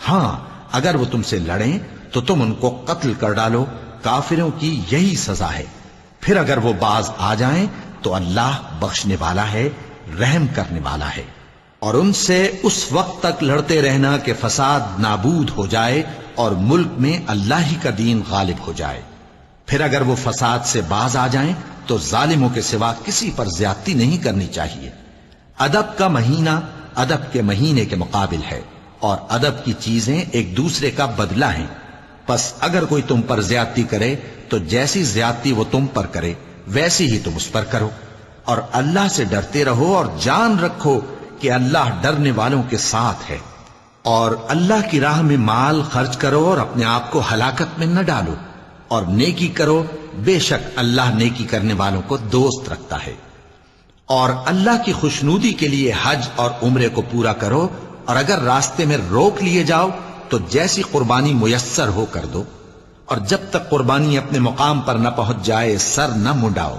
Speaker 2: ہاں اگر وہ تم سے لڑیں تو تم ان کو قتل کر ڈالو، کافروں کی یہی سزا ہے۔ پھر اگر وہ باز آ جائیں تو اللہ بخشنے والا ہے، رحم کرنے والا ہے۔ اور ان سے اس وقت تک لڑتے رہنا کہ فساد نابود ہو جائے اور ملک میں اللہ ہی کا دین غالب ہو جائے۔ پھر اگر وہ فساد سے باز آ جائیں تو ظالموں کے سوا کسی پر زیادتی نہیں کرنی چاہیے۔ ادب کا مہینہ ادب کے مہینے کے مقابل ہے، اور ادب کی چیزیں ایک دوسرے کا بدلہ ہیں۔ پس اگر کوئی تم پر زیادتی کرے تو جیسی زیادتی وہ تم پر کرے ویسی ہی تم اس پر کرو، اور اللہ سے ڈرتے رہو اور جان رکھو کہ اللہ ڈرنے والوں کے ساتھ ہے۔ اور اللہ کی راہ میں مال خرچ کرو اور اپنے آپ کو ہلاکت میں نہ ڈالو، اور نیکی کرو، بے شک اللہ نیکی کرنے والوں کو دوست رکھتا ہے۔ اور اللہ کی خوشنودی کے لیے حج اور عمرے کو پورا کرو، اور اگر راستے میں روک لیے جاؤ تو جیسی قربانی میسر ہو کر دو، اور جب تک قربانی اپنے مقام پر نہ پہنچ جائے سر نہ منڈاؤ۔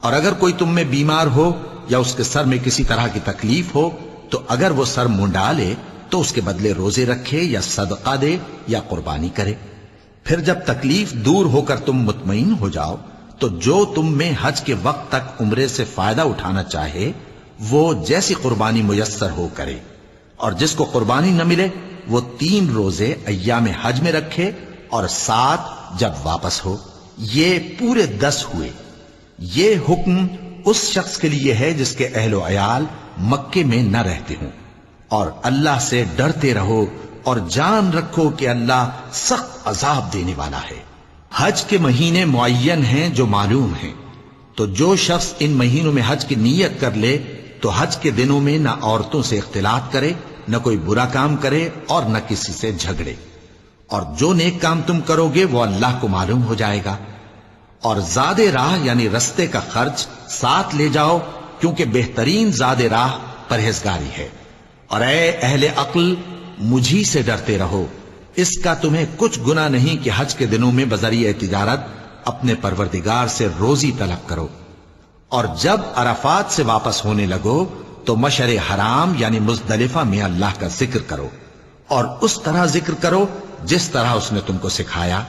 Speaker 2: اور اگر کوئی تم میں بیمار ہو یا اس کے سر میں کسی طرح کی تکلیف ہو تو اگر وہ سر منڈا لے تو اس کے بدلے روزے رکھے یا صدقہ دے یا قربانی کرے۔ پھر جب تکلیف دور ہو کر تم مطمئن ہو جاؤ تو جو تم میں حج کے وقت تک عمرے سے فائدہ اٹھانا چاہے وہ جیسی قربانی میسر ہو کرے، اور جس کو قربانی نہ ملے وہ 3 روزے ایام حج میں رکھے اور 7 جب واپس ہو، یہ پورے 10 ہوئے۔ یہ حکم اس شخص کے لیے ہے جس کے اہل و عیال مکے میں نہ رہتے ہوں۔ اور اللہ سے ڈرتے رہو اور جان رکھو کہ اللہ سخت عذاب دینے والا ہے۔ حج کے مہینے معین ہیں جو معلوم ہیں، تو جو شخص ان مہینوں میں حج کی نیت کر لے تو حج کے دنوں میں نہ عورتوں سے اختلاط کرے، نہ کوئی برا کام کرے اور نہ کسی سے جھگڑے۔ اور جو نیک کام تم کرو گے وہ اللہ کو معلوم ہو جائے گا۔ اور زاد راہ یعنی رستے کا خرچ ساتھ لے جاؤ، کیونکہ بہترین زاد راہ پرہیزگاری ہے۔ اور اے اہل عقل، مجھی سے ڈرتے رہو، اس کا تمہیں کچھ گناہ نہیں کہ حج کے دنوں میں بذریعہ تجارت اپنے پروردگار سے روزی طلب کرو۔ اور جب عرفات سے واپس ہونے لگو تو مشعر حرام یعنی مزدلفہ میں اللہ کا ذکر کرو، اور اس طرح ذکر کرو جس طرح اس نے تم کو سکھایا،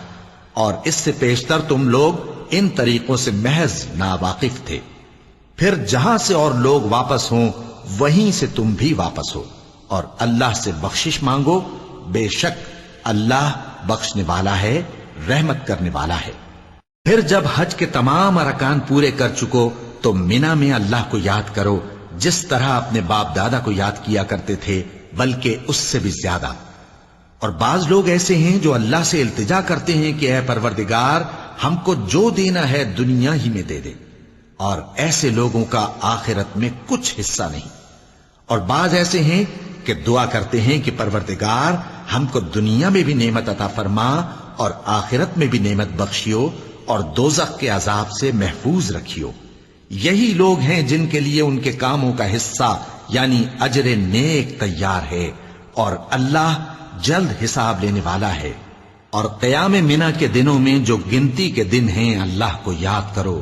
Speaker 2: اور اس سے پیشتر تم لوگ ان طریقوں سے محض ناواقف تھے۔ پھر جہاں سے اور لوگ واپس ہوں وہیں سے تم بھی واپس ہو، اور اللہ سے بخشش مانگو، بے شک اللہ بخشنے والا ہے، رحمت کرنے والا ہے۔ پھر جب حج کے تمام ارکان پورے کر چکو تو مینا میں اللہ کو یاد کرو جس طرح اپنے باپ دادا کو یاد کیا کرتے تھے، بلکہ اس سے بھی زیادہ۔ اور بعض لوگ ایسے ہیں جو اللہ سے التجا کرتے ہیں کہ اے پروردگار ہم کو جو دینا ہے دنیا ہی میں دے دے، اور ایسے لوگوں کا آخرت میں کچھ حصہ نہیں۔ اور بعض ایسے ہیں کہ دعا کرتے ہیں کہ پروردگار ہم کو دنیا میں بھی نعمت عطا فرما اور آخرت میں بھی نعمت بخشیو اور دوزخ کے عذاب سے محفوظ رکھیو۔ یہی لوگ ہیں جن کے لیے ان کے کاموں کا حصہ یعنی اجر نیک تیار ہے، اور اللہ جلد حساب لینے والا ہے۔ اور قیام منا کے دنوں میں جو گنتی کے دن ہیں اللہ کو یاد کرو۔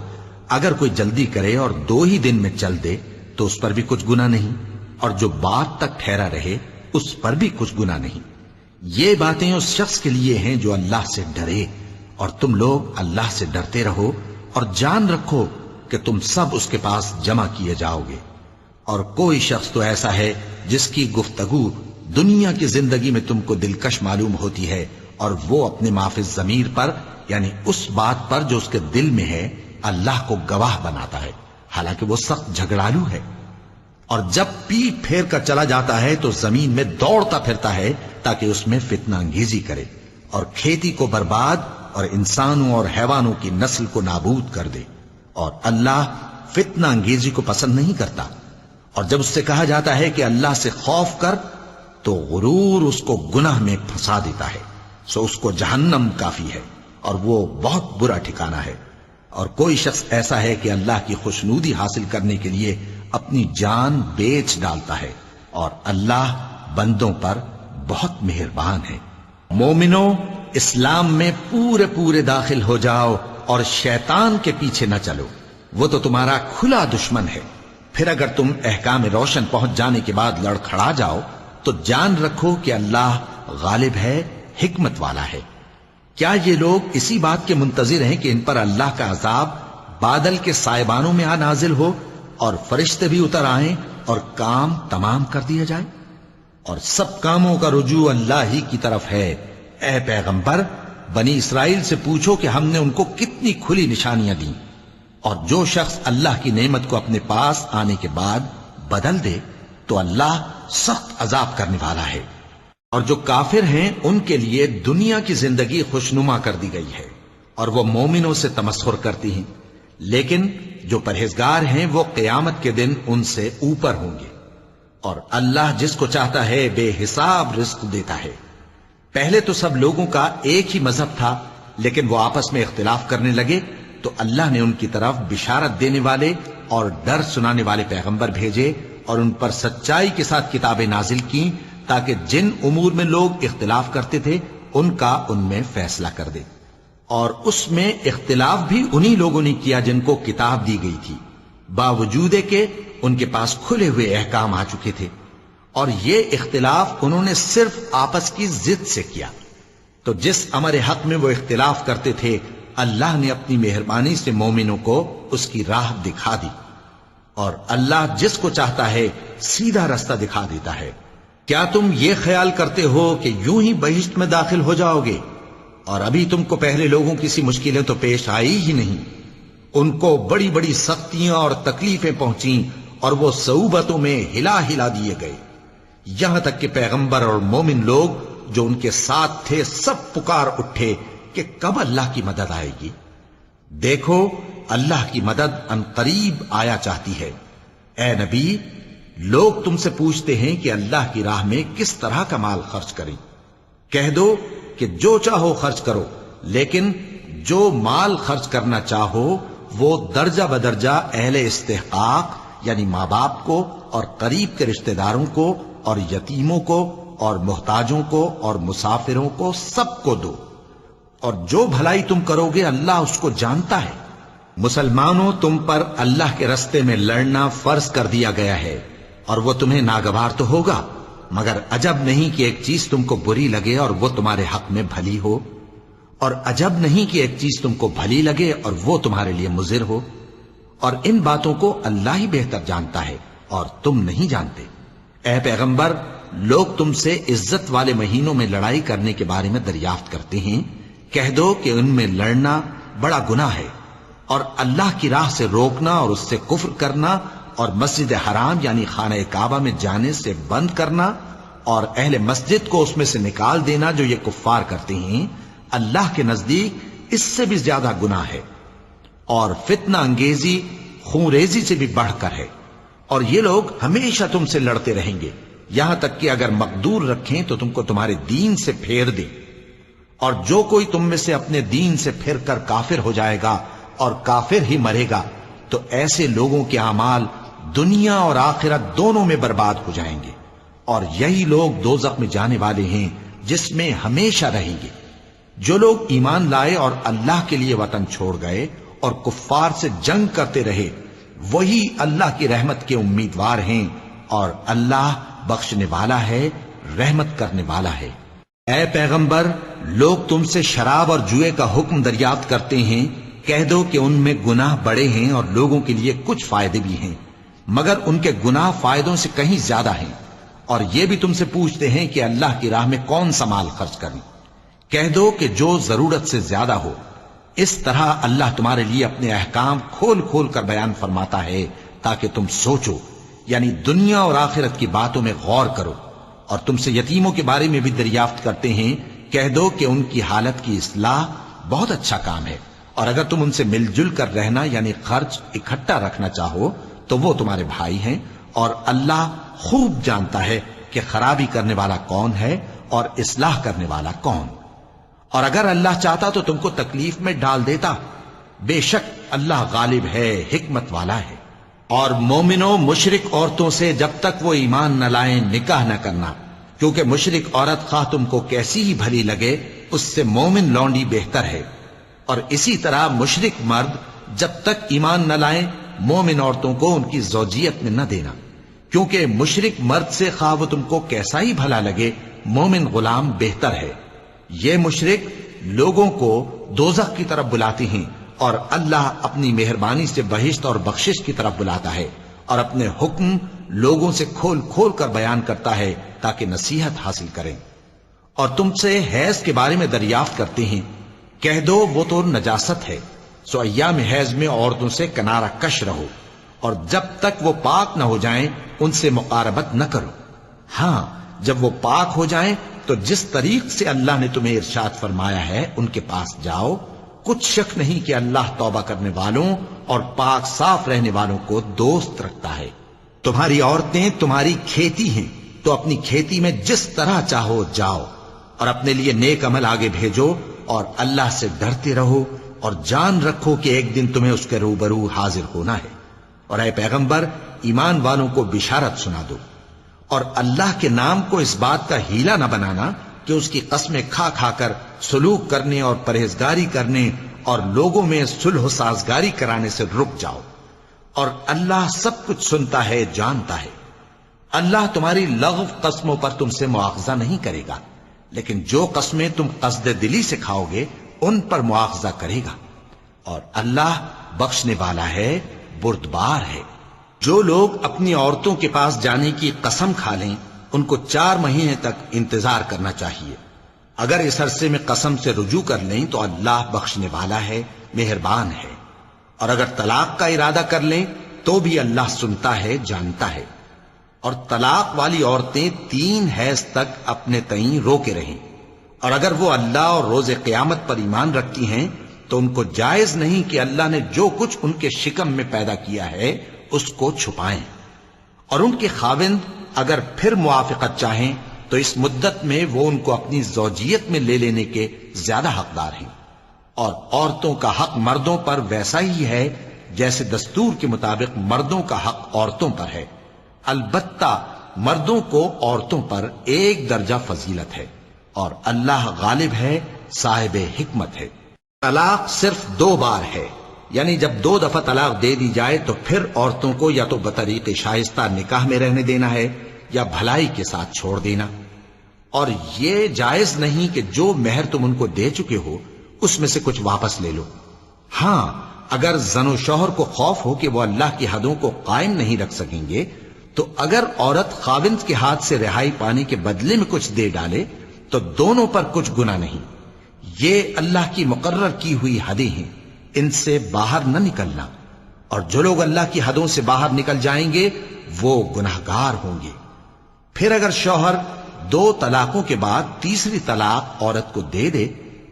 Speaker 2: اگر کوئی جلدی کرے اور 2 ہی دن میں چل دے تو اس پر بھی کچھ گناہ نہیں، اور جو بات تک ٹھہرا رہے اس پر بھی کچھ گناہ نہیں۔ یہ باتیں اس شخص کے لیے ہیں جو اللہ سے ڈرے، اور تم لوگ اللہ سے ڈرتے رہو اور جان رکھو کہ تم سب اس کے پاس جمع کیے جاؤ گے۔ اور کوئی شخص تو ایسا ہے جس کی گفتگو دنیا کی زندگی میں تم کو دلکش معلوم ہوتی ہے اور وہ اپنے معافی ضمیر پر یعنی اس بات پر جو اس کے دل میں ہے اللہ کو گواہ بناتا ہے، حالانکہ وہ سخت جھگڑالو ہے۔ اور جب پیٹ پھیر کر چلا جاتا ہے تو زمین میں دوڑتا پھرتا ہے تاکہ اس میں فتنہ انگیزی کرے اور کھیتی کو برباد اور انسانوں اور حیوانوں کی نسل کو نابود کر دے، اور اللہ فتنہ انگیزی کو پسند نہیں کرتا۔ اور جب اس سے کہا جاتا ہے کہ اللہ سے خوف کر تو غرور اس کو گناہ میں پھنسا دیتا ہے، سو اس کو جہنم کافی ہے اور وہ بہت برا ٹھکانہ ہے۔ اور کوئی شخص ایسا ہے کہ اللہ کی خوشنودی حاصل کرنے کے لیے اپنی جان بیچ ڈالتا ہے، اور اللہ بندوں پر بہت مہربان ہے۔ مومنو، اسلام میں پورے پورے داخل ہو جاؤ اور شیطان کے پیچھے نہ چلو، وہ تو تمہارا کھلا دشمن ہے۔ پھر اگر تم احکام روشن پہنچ جانے کے بعد لڑکھڑا جاؤ تو جان رکھو کہ اللہ غالب ہے، حکمت والا ہے۔ کیا یہ لوگ اسی بات کے منتظر ہیں کہ ان پر اللہ کا عذاب بادل کے سائبانوں میں نازل ہو اور فرشتے بھی اتر آئیں اور کام تمام کر دیا جائے؟ اور سب کاموں کا رجوع اللہ ہی کی طرف ہے۔ اے پیغمبر، بنی اسرائیل سے پوچھو کہ ہم نے ان کو کتنی کھلی نشانیاں دیں، اور جو شخص اللہ کی نعمت کو اپنے پاس آنے کے بعد بدل دے تو اللہ سخت عذاب کرنے والا ہے۔ اور جو کافر ہیں ان کے لیے دنیا کی زندگی خوشنما کر دی گئی ہے اور وہ مومنوں سے تمسخر کرتی ہیں، لیکن جو پرہیزگار ہیں وہ قیامت کے دن ان سے اوپر ہوں گے۔ اور اللہ جس کو چاہتا ہے بے حساب رزق دیتا ہے۔ پہلے تو سب لوگوں کا ایک ہی مذہب تھا، لیکن وہ آپس میں اختلاف کرنے لگے تو اللہ نے ان کی طرف بشارت دینے والے اور ڈر سنانے والے پیغمبر بھیجے اور ان پر سچائی کے ساتھ کتابیں نازل کی تاکہ جن امور میں لوگ اختلاف کرتے تھے ان کا ان میں فیصلہ کر دے۔ اور اس میں اختلاف بھی انہی لوگوں نے کیا جن کو کتاب دی گئی تھی، باوجود کہ ان کے پاس کھلے ہوئے احکام آ چکے تھے، اور یہ اختلاف انہوں نے صرف آپس کی ضد سے کیا۔ تو جس امر حق میں وہ اختلاف کرتے تھے اللہ نے اپنی مہربانی سے مومنوں کو اس کی راہ دکھا دی، اور اللہ جس کو چاہتا ہے سیدھا رستہ دکھا دیتا ہے۔ کیا تم یہ خیال کرتے ہو کہ یوں ہی بہشت میں داخل ہو جاؤ گے، اور ابھی تم کو پہلے لوگوں کی سی مشکلیں تو پیش آئی ہی نہیں؟ ان کو بڑی بڑی سختیاں اور تکلیفیں پہنچیں اور وہ صعوبتوں میں ہلا ہلا دیے گئے، یہاں تک کہ پیغمبر اور مومن لوگ جو ان کے ساتھ تھے سب پکار اٹھے کہ کب اللہ کی مدد آئے گی۔ دیکھو اللہ کی مدد ان قریب آیا چاہتی ہے۔ اے نبی، لوگ تم سے پوچھتے ہیں کہ اللہ کی راہ میں کس طرح کا مال خرچ کریں۔ کہہ دو کہ جو چاہو خرچ کرو، لیکن جو مال خرچ کرنا چاہو وہ درجہ بدرجہ اہل استحقاق یعنی ماں باپ کو اور قریب کے رشتہ داروں کو اور یتیموں کو اور محتاجوں کو اور مسافروں کو سب کو دو، اور جو بھلائی تم کرو گے اللہ اس کو جانتا ہے۔ مسلمانوں، تم پر اللہ کے رستے میں لڑنا فرض کر دیا گیا ہے، اور وہ تمہیں ناگوار تو ہوگا، مگر عجب نہیں کہ ایک چیز تم کو بری لگے اور وہ تمہارے حق میں بھلی ہو، اور عجب نہیں کہ ایک چیز تم کو بھلی لگے اور وہ تمہارے لیے مضر ہو، اور ان باتوں کو اللہ ہی بہتر جانتا ہے اور تم نہیں جانتے۔ اے پیغمبر، لوگ تم سے عزت والے مہینوں میں لڑائی کرنے کے بارے میں دریافت کرتے ہیں، کہہ دو کہ ان میں لڑنا بڑا گناہ ہے، اور اللہ کی راہ سے روکنا اور اس سے کفر کرنا اور مسجد حرام یعنی خانہ کعبہ میں جانے سے بند کرنا اور اہل مسجد کو اس میں سے نکال دینا جو یہ کفار کرتے ہیں، اللہ کے نزدیک اس سے بھی زیادہ گناہ ہے، اور فتنہ انگیزی خونریزی سے بھی بڑھ کر ہے۔ اور یہ لوگ ہمیشہ تم سے لڑتے رہیں گے، یہاں تک کہ اگر مقدور رکھیں تو تم کو تمہارے دین سے پھیر دیں، اور جو کوئی تم میں سے اپنے دین سے پھر کر کافر ہو جائے گا اور کافر ہی مرے گا تو ایسے لوگوں کے اعمال دنیا اور آخرت دونوں میں برباد ہو جائیں گے، اور یہی لوگ دوزخ میں جانے والے ہیں جس میں ہمیشہ رہیں گے۔ جو لوگ ایمان لائے اور اللہ کے لیے وطن چھوڑ گئے اور کفار سے جنگ کرتے رہے وہی اللہ کی رحمت کے امیدوار ہیں، اور اللہ بخشنے والا ہے، رحمت کرنے والا ہے۔ اے پیغمبر، لوگ تم سے شراب اور جوئے کا حکم دریافت کرتے ہیں، کہہ دو کہ ان میں گناہ بڑے ہیں اور لوگوں کے لیے کچھ فائدے بھی ہیں، مگر ان کے گناہ فائدوں سے کہیں زیادہ ہیں۔ اور یہ بھی تم سے پوچھتے ہیں کہ اللہ کی راہ میں کون سا مال خرچ کریں، کہہ دو کہ جو ضرورت سے زیادہ ہو. اس طرح اللہ تمہارے لیے اپنے احکام کھول کھول کر بیان فرماتا ہے تاکہ تم سوچو، یعنی دنیا اور آخرت کی باتوں میں غور کرو. اور تم سے یتیموں کے بارے میں بھی دریافت کرتے ہیں، کہہ دو کہ ان کی حالت کی اصلاح بہت اچھا کام ہے، اور اگر تم ان سے مل جل کر رہنا یعنی خرچ اکٹھا رکھنا چاہو تو وہ تمہارے بھائی ہیں، اور اللہ خوب جانتا ہے کہ خرابی کرنے والا کون ہے اور اصلاح کرنے والا کون. اور اگر اللہ چاہتا تو تم کو تکلیف میں ڈال دیتا، بے شک اللہ غالب ہے، حکمت والا ہے. اور مومنوں مشرک عورتوں سے جب تک وہ ایمان نہ لائیں نکاح نہ کرنا، کیونکہ مشرک عورت خواہ تم کو کیسی ہی بھلی لگے اس سے مومن لونڈی بہتر ہے. اور اسی طرح مشرک مرد جب تک ایمان نہ لائیں مومن عورتوں کو ان کی زوجیت میں نہ دینا، کیونکہ مشرک مرد سے خواہ وہ تم کو کیسا ہی بھلا لگے مومن غلام بہتر ہے. یہ مشرک لوگوں کو دوزخ کی طرف بلاتے ہیں، اور اللہ اپنی مہربانی سے بہشت اور بخشش کی طرف بلاتا ہے، اور اپنے حکم لوگوں سے کھول کھول کر بیان کرتا ہے تاکہ نصیحت حاصل کریں. اور تم سے حیض کے بارے میں دریافت کرتے ہیں، کہہ دو وہ تو نجاست ہے، سو ایام حیض میں عورتوں سے کنارہ کش رہو، اور جب تک وہ پاک نہ ہو جائیں ان سے مقاربت نہ کرو. ہاں جب وہ پاک ہو جائیں تو جس طریق سے اللہ نے تمہیں ارشاد فرمایا ہے ان کے پاس جاؤ. کچھ شک نہیں کہ اللہ توبہ کرنے والوں اور پاک صاف رہنے والوں کو دوست رکھتا ہے. تمہاری عورتیں تمہاری کھیتی ہیں، تو اپنی کھیتی میں جس طرح چاہو جاؤ، اور اپنے لیے نیک عمل آگے بھیجو، اور اللہ سے ڈرتے رہو، اور جان رکھو کہ ایک دن تمہیں اس کے روبرو حاضر ہونا ہے. اور اے پیغمبر ایمان والوں کو بشارت سنا دو، اور اللہ کے نام کو اس بات کا ہیلا نہ بنانا کہ اس کی قسمیں کھا کھا کر سلوک کرنے اور پرہیزگاری کرنے اور لوگوں میں صلح و سازگاری کرانے سے رک جاؤ. اور اللہ سب کچھ سنتا ہے، جانتا ہے. اللہ تمہاری لغو قسموں پر تم سے مواخذہ نہیں کرے گا، لیکن جو قسمیں تم قصد دلی سے کھاؤ گے ان پر مواخذہ کرے گا. اور اللہ بخشنے والا ہے، بردبار ہے. جو لوگ اپنی عورتوں کے پاس جانے کی قسم کھا لیں ان کو 4 مہینے تک انتظار کرنا چاہیے. اگر اس عرصے میں قسم سے رجوع کر لیں تو اللہ بخشنے والا ہے، مہربان ہے. اور اگر طلاق کا ارادہ کر لیں تو بھی اللہ سنتا ہے، جانتا ہے. اور طلاق والی عورتیں 3 حیض تک اپنے تئیں روکے رہیں، اور اگر وہ اللہ اور روز قیامت پر ایمان رکھتی ہیں تو ان کو جائز نہیں کہ اللہ نے جو کچھ ان کے شکم میں پیدا کیا ہے اس کو چھپائیں. اور ان کے خاوند اگر پھر موافقت چاہیں تو اس مدت میں وہ ان کو اپنی زوجیت میں لے لینے کے زیادہ حقدار ہیں. اور عورتوں کا حق مردوں پر ویسا ہی ہے جیسے دستور کے مطابق مردوں کا حق عورتوں پر ہے. البتہ مردوں کو عورتوں پر 1 درجہ فضیلت ہے، اور اللہ غالب ہے، صاحب حکمت ہے. طلاق صرف 2 بار ہے، یعنی جب 2 دفعہ طلاق دے دی جائے تو پھر عورتوں کو یا تو بطریق شائستہ نکاح میں رہنے دینا ہے یا بھلائی کے ساتھ چھوڑ دینا. اور یہ جائز نہیں کہ جو مہر تم ان کو دے چکے ہو اس میں سے کچھ واپس لے لو. ہاں اگر زن و شوہر کو خوف ہو کہ وہ اللہ کی حدوں کو قائم نہیں رکھ سکیں گے تو اگر عورت خاوند کے ہاتھ سے رہائی پانے کے بدلے میں کچھ دے ڈالے تو دونوں پر کچھ گناہ نہیں. یہ اللہ کی مقرر کی ہوئی حدیں ہیں، ان سے باہر نہ نکلنا. اور جو لوگ اللہ کی حدوں سے باہر نکل جائیں گے وہ گناہگار ہوں گے. پھر اگر شوہر 2 طلاقوں کے بعد تیسری طلاق عورت کو دے دے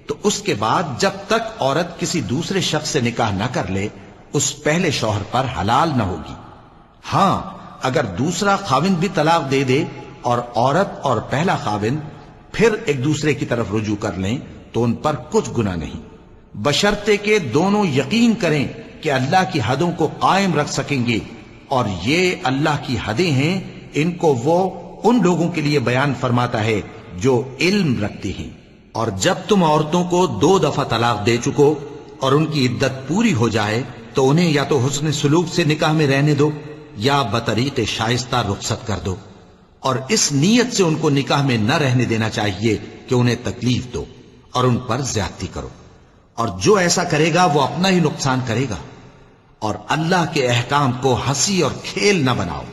Speaker 2: تو اس کے بعد جب تک عورت کسی دوسرے شخص سے نکاح نہ کر لے اس پہلے شوہر پر حلال نہ ہوگی. ہاں اگر دوسرا خاوند بھی طلاق دے دے اور عورت اور پہلا خاوند پھر ایک دوسرے کی طرف رجوع کر لیں تو ان پر کچھ گناہ نہیں، بشرطے کہ دونوں یقین کریں کہ اللہ کی حدوں کو قائم رکھ سکیں گے. اور یہ اللہ کی حدیں ہیں، ان کو وہ ان لوگوں کے لیے بیان فرماتا ہے جو علم رکھتے ہیں. اور جب تم عورتوں کو 2 دفعہ طلاق دے چکو اور ان کی عدت پوری ہو جائے تو انہیں یا تو حسن سلوک سے نکاح میں رہنے دو یا بطریق شائستہ رخصت کر دو. اور اس نیت سے ان کو نکاح میں نہ رہنے دینا چاہیے کہ انہیں تکلیف دو اور ان پر زیادتی کرو. اور جو ایسا کرے گا وہ اپنا ہی نقصان کرے گا. اور اللہ کے احکام کو ہنسی اور کھیل نہ بناؤ.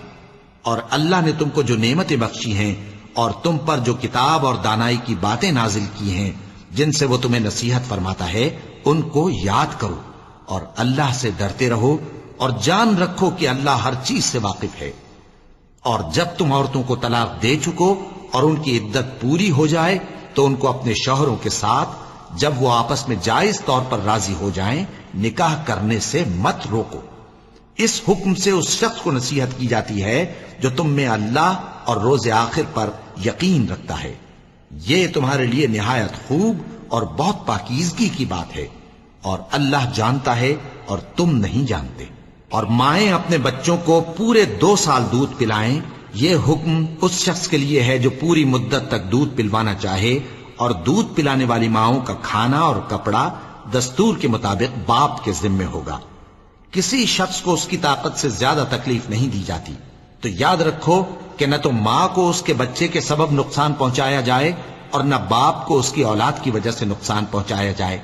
Speaker 2: اور اللہ نے تم کو جو نعمتیں بخشی ہیں اور تم پر جو کتاب اور دانائی کی باتیں نازل کی ہیں جن سے وہ تمہیں نصیحت فرماتا ہے ان کو یاد کرو، اور اللہ سے ڈرتے رہو، اور جان رکھو کہ اللہ ہر چیز سے واقف ہے۔ اور جب تم عورتوں کو طلاق دے چکو اور ان کی عدت پوری ہو جائے تو ان کو اپنے شوہروں کے ساتھ جب وہ آپس میں جائز طور پر راضی ہو جائیں نکاح کرنے سے مت روکو۔ اس حکم سے اس شخص کو نصیحت کی جاتی ہے جو تم میں اللہ اور روز آخر پر یقین رکھتا ہے۔ یہ تمہارے لیے نہایت خوب اور بہت پاکیزگی کی بات ہے، اور اللہ جانتا ہے اور تم نہیں جانتے۔ اور مائیں اپنے بچوں کو پورے 2 سال دودھ پلائیں، یہ حکم اس شخص کے لیے ہے جو پوری مدت تک دودھ پلوانا چاہے، اور دودھ پلانے والی ماؤں کا کھانا اور کپڑا دستور کے مطابق باپ کے ذمے ہوگا۔ کسی شخص کو اس کی طاقت سے زیادہ تکلیف نہیں دی جاتی، تو یاد رکھو کہ نہ تو ماں کو اس کے بچے کے سبب نقصان پہنچایا جائے اور نہ باپ کو اس کی اولاد کی وجہ سے نقصان پہنچایا جائے،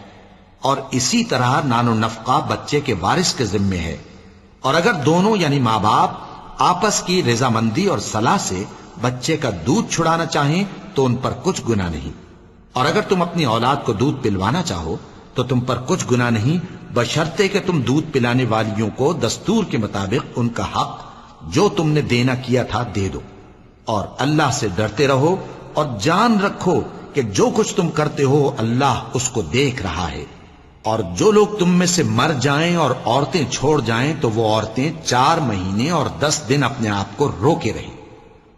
Speaker 2: اور اسی طرح نان و نفقہ بچے کے وارث کے ذمے ہے۔ اور اگر دونوں یعنی ماں باپ آپس کی رضامندی اور صلاح سے بچے کا دودھ چھڑانا چاہیں تو ان پر کچھ گناہ نہیں، اور اگر تم اپنی اولاد کو دودھ پلوانا چاہو تو تم پر کچھ گناہ نہیں، بشرطے کہ تم دودھ پلانے والیوں کو دستور کے مطابق ان کا حق جو تم نے دینا کیا تھا دے دو۔ اور اللہ سے ڈرتے رہو اور جان رکھو کہ جو کچھ تم کرتے ہو اللہ اس کو دیکھ رہا ہے۔ اور جو لوگ تم میں سے مر جائیں اور عورتیں چھوڑ جائیں تو وہ عورتیں 4 مہینے اور 10 دن اپنے آپ کو روکے رہیں،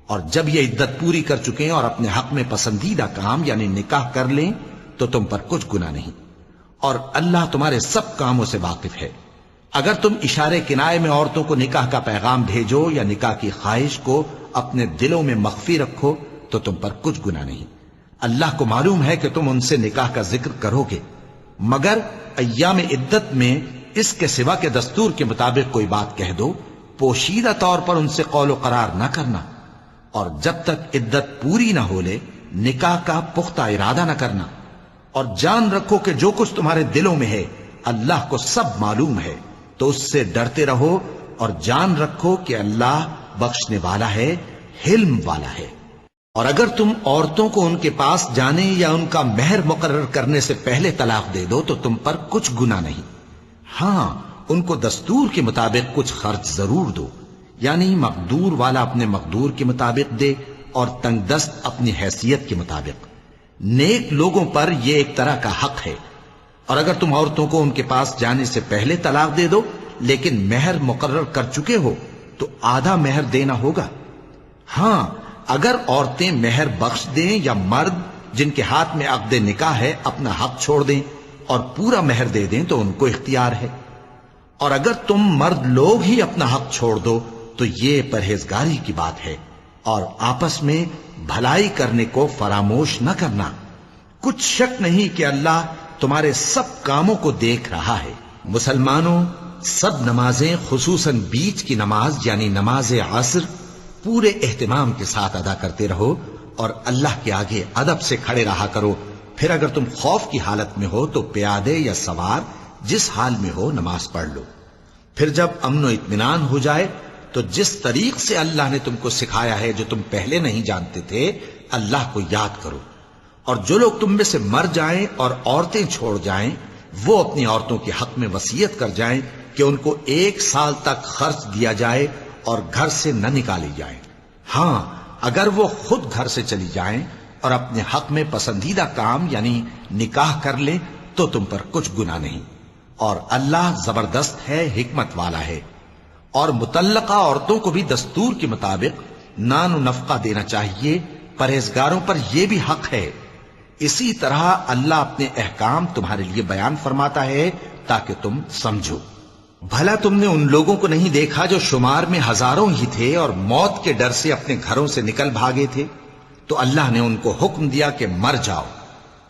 Speaker 2: اور جب یہ عدت پوری کر چکیں اور اپنے حق میں پسندیدہ کام یعنی نکاح کر لیں تو تم پر کچھ گناہ نہیں، اور اللہ تمہارے سب کاموں سے واقف ہے۔ اگر تم اشارے کنائے میں عورتوں کو نکاح کا پیغام بھیجو یا نکاح کی خواہش کو اپنے دلوں میں مخفی رکھو تو تم پر کچھ گناہ نہیں۔ اللہ کو معلوم ہے کہ تم ان سے نکاح کا ذکر کرو گے، مگر ایام عدت میں اس کے سوا کے دستور کے مطابق کوئی بات کہہ دو، پوشیدہ طور پر ان سے قول و قرار نہ کرنا، اور جب تک عدت پوری نہ ہو لے نکاح کا پختہ ارادہ نہ کرنا۔ اور جان رکھو کہ جو کچھ تمہارے دلوں میں ہے اللہ کو سب معلوم ہے، تو اس سے ڈرتے رہو، اور جان رکھو کہ اللہ بخشنے والا ہے، حلم والا ہے۔ اور اگر تم عورتوں کو ان کے پاس جانے یا ان کا مہر مقرر کرنے سے پہلے طلاق دے دو تو تم پر کچھ گناہ نہیں، ہاں ان کو دستور کے مطابق کچھ خرچ ضرور دو، یعنی مقدور والا اپنے مقدور کے مطابق دے اور تنگ دست اپنی حیثیت کے مطابق۔ نیک لوگوں پر یہ ایک طرح کا حق ہے۔ اور اگر تم عورتوں کو ان کے پاس جانے سے پہلے طلاق دے دو لیکن مہر مقرر کر چکے ہو تو آدھا مہر دینا ہوگا۔ ہاں اگر عورتیں مہر بخش دیں یا مرد جن کے ہاتھ میں عقد نکاح ہے اپنا حق چھوڑ دیں اور پورا مہر دے دیں تو ان کو اختیار ہے۔ اور اگر تم مرد لوگ ہی اپنا حق چھوڑ دو تو یہ پرہیزگاری کی بات ہے، اور آپس میں بھلائی کرنے کو فراموش نہ کرنا۔ کچھ شک نہیں کہ اللہ تمہارے سب کاموں کو دیکھ رہا ہے۔ مسلمانوں، سب نمازیں خصوصاً بیچ کی نماز یعنی نماز عصر پورے اہتمام کے ساتھ ادا کرتے رہو، اور اللہ کے آگے ادب سے کھڑے رہا کرو۔ پھر اگر تم خوف کی حالت میں ہو تو پیادے یا سوار جس حال میں ہو نماز پڑھ لو۔ پھر جب امن و اطمینان ہو جائے تو جس طریق سے اللہ نے تم کو سکھایا ہے جو تم پہلے نہیں جانتے تھے اللہ کو یاد کرو۔ اور جو لوگ تم میں سے مر جائیں اور عورتیں چھوڑ جائیں وہ اپنی عورتوں کے حق میں وصیت کر جائیں کہ ان کو 1 سال تک خرچ دیا جائے اور گھر سے نہ نکالی جائیں۔ ہاں اگر وہ خود گھر سے چلی جائیں اور اپنے حق میں پسندیدہ کام یعنی نکاح کر لیں تو تم پر کچھ گناہ نہیں، اور اللہ زبردست ہے، حکمت والا ہے۔ اور مطلقہ عورتوں کو بھی دستور کے مطابق نان و نفقہ دینا چاہیے، پرہیزگاروں پر یہ بھی حق ہے۔ اسی طرح اللہ اپنے احکام تمہارے لیے بیان فرماتا ہے تاکہ تم سمجھو۔ بھلا تم نے ان لوگوں کو نہیں دیکھا جو شمار میں ہزاروں ہی تھے اور موت کے ڈر سے اپنے گھروں سے نکل بھاگے تھے؟ تو اللہ نے ان کو حکم دیا کہ مر جاؤ،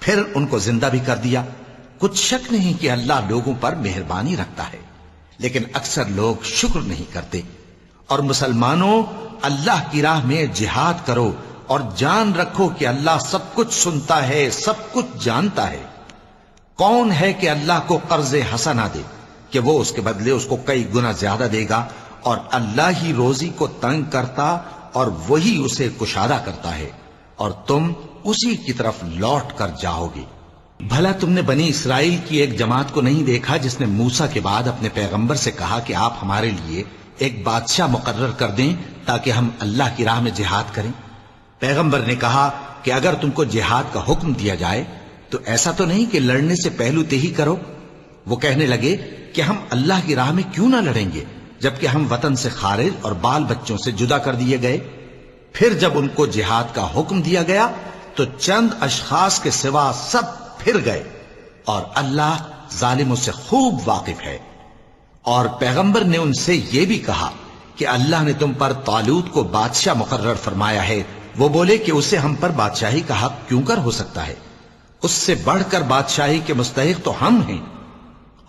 Speaker 2: پھر ان کو زندہ بھی کر دیا۔ کچھ شک نہیں کہ اللہ لوگوں پر مہربانی رکھتا ہے، لیکن اکثر لوگ شکر نہیں کرتے۔ اور مسلمانوں، اللہ کی راہ میں جہاد کرو اور جان رکھو کہ اللہ سب کچھ سنتا ہے، سب کچھ جانتا ہے۔ کون ہے کہ اللہ کو قرض حسنہ دے کہ وہ اس کے بدلے اس کو کئی گنا زیادہ دے گا، اور اللہ ہی روزی کو تنگ کرتا اور وہی اسے کشادہ کرتا ہے، اور تم اسی کی طرف لوٹ کر جاؤ گے۔ بھلا تم نے بنی اسرائیل کی ایک جماعت کو نہیں دیکھا جس نے موسیٰ کے بعد اپنے پیغمبر سے کہا کہ آپ ہمارے لیے ایک بادشاہ مقرر کر دیں تاکہ ہم اللہ کی راہ میں جہاد کریں؟ پیغمبر نے کہا کہ اگر تم کو جہاد کا حکم دیا جائے تو ایسا تو نہیں کہ لڑنے سے پہلو تہی کرو۔ وہ کہنے لگے کہ ہم اللہ کی راہ میں کیوں نہ لڑیں گے جبکہ ہم وطن سے خارج اور بال بچوں سے جدا کر دیے گئے۔ پھر جب ان کو جہاد کا حکم دیا گیا تو چند اشخاص کے سوا سب پھر گئے، اور اللہ ظالموں سے خوب واقف ہے۔ اور پیغمبر نے ان سے یہ بھی کہا کہ اللہ نے تم پر طالوت کو بادشاہ مقرر فرمایا ہے۔ وہ بولے کہ اسے ہم پر بادشاہی کا حق کیوں کر ہو سکتا ہے؟ اس سے بڑھ کر بادشاہی کے مستحق تو ہم ہیں،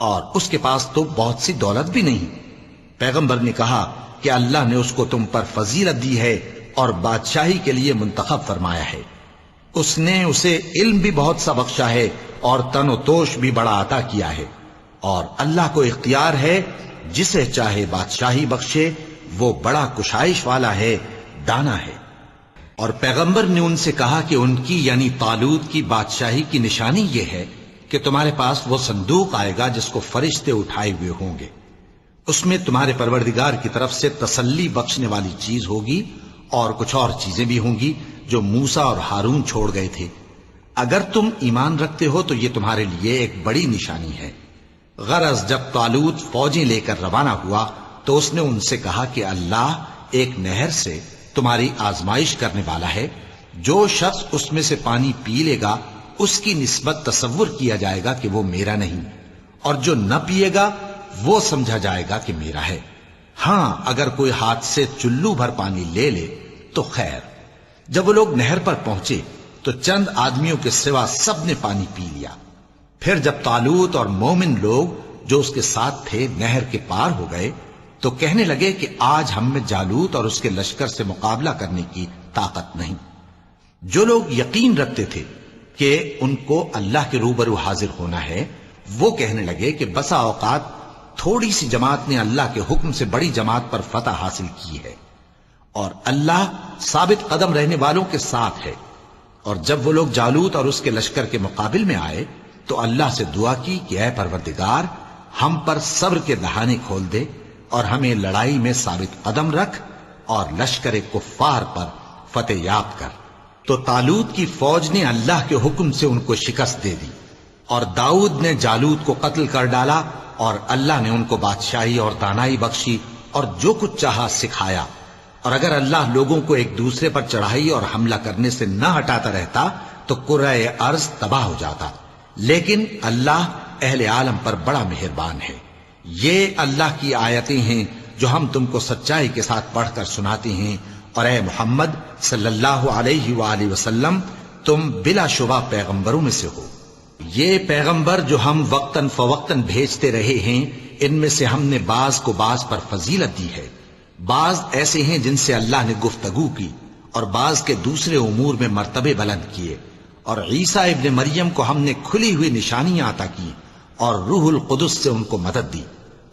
Speaker 2: اور اس کے پاس تو بہت سی دولت بھی نہیں۔ پیغمبر نے کہا کہ اللہ نے اس کو تم پر فضیلت دی ہے اور بادشاہی کے لیے منتخب فرمایا ہے۔ اس نے اسے علم بھی بہت سا بخشا ہے اور تن و توش بھی بڑا عطا کیا ہے، اور اللہ کو اختیار ہے جسے چاہے بادشاہی بخشے، وہ بڑا کشائش والا ہے، دانا ہے۔ اور پیغمبر نے ان سے کہا کہ ان کی یعنی طالوت کی بادشاہی کی نشانی یہ ہے کہ تمہارے پاس وہ صندوق آئے گا جس کو فرشتے اٹھائے ہوئے ہوں گے۔ اس میں تمہارے پروردگار کی طرف سے تسلی بخشنے والی چیز ہوگی، اور کچھ اور چیزیں بھی ہوں گی جو موسیٰ اور ہارون چھوڑ گئے تھے۔ اگر تم ایمان رکھتے ہو تو یہ تمہارے لیے ایک بڑی نشانی ہے۔ غرض جب طالوت فوجیں لے کر روانہ ہوا تو اس نے ان سے کہا کہ اللہ ایک نہر سے تمہاری آزمائش کرنے والا ہے، جو شخص اس میں سے پانی پی لے گا اس کی نسبت تصور کیا جائے گا کہ وہ میرا نہیں، اور جو نہ پیے گا وہ سمجھا جائے گا کہ میرا ہے۔ ہاں اگر کوئی ہاتھ سے چلو بھر پانی لے لے تو خیر۔ جب وہ لوگ نہر پر پہنچے تو چند آدمیوں کے سوا سب نے پانی پی لیا۔ پھر جب طالوت اور مومن لوگ جو اس کے ساتھ تھے نہر کے پار ہو گئے تو کہنے لگے کہ آج ہم میں جالوت اور اس کے لشکر سے مقابلہ کرنے کی طاقت نہیں۔ جو لوگ یقین رکھتے تھے کہ ان کو اللہ کے روبرو حاضر ہونا ہے، وہ کہنے لگے کہ بسا اوقات تھوڑی سی جماعت نے اللہ کے حکم سے بڑی جماعت پر فتح حاصل کی ہے، اور اللہ ثابت قدم رہنے والوں کے ساتھ ہے۔ اور جب وہ لوگ جالوت اور اس کے لشکر کے مقابل میں آئے تو اللہ سے دعا کی کہ اے پروردگار، ہم پر صبر کے دہانے کھول دے اور ہمیں لڑائی میں ثابت قدم رکھ اور لشکر کفار پر فتح یاب کر۔ تو طالوت کی فوج نے اللہ کے حکم سے ان کو شکست دے دی، اور داؤد نے جالوت کو قتل کر ڈالا، اور اللہ نے ان کو بادشاہی اور دانائی بخشی اور جو کچھ چاہا سکھایا۔ اور اگر اللہ لوگوں کو ایک دوسرے پر چڑھائی اور حملہ کرنے سے نہ ہٹاتا رہتا تو کرۂ ارض تباہ ہو جاتا، لیکن اللہ اہل عالم پر بڑا مہربان ہے۔ یہ اللہ کی آیتیں ہیں جو ہم تم کو سچائی کے ساتھ پڑھ کر سناتے ہیں، اور اے محمد صلی اللہ علیہ وآلہ وسلم تم بلا شبہ پیغمبروں میں سے ہو۔ یہ پیغمبر جو ہم وقتاً فوقتاً بھیجتے رہے ہیں، ان میں سے ہم نے بعض کو بعض پر فضیلت دی ہے۔ بعض ایسے ہیں جن سے اللہ نے گفتگو کی، اور بعض کے دوسرے امور میں مرتبے بلند کیے۔ اور عیسیٰ ابن مریم کو ہم نے کھلی ہوئی نشانیاں عطا کی اور روح القدس سے ان کو مدد دی،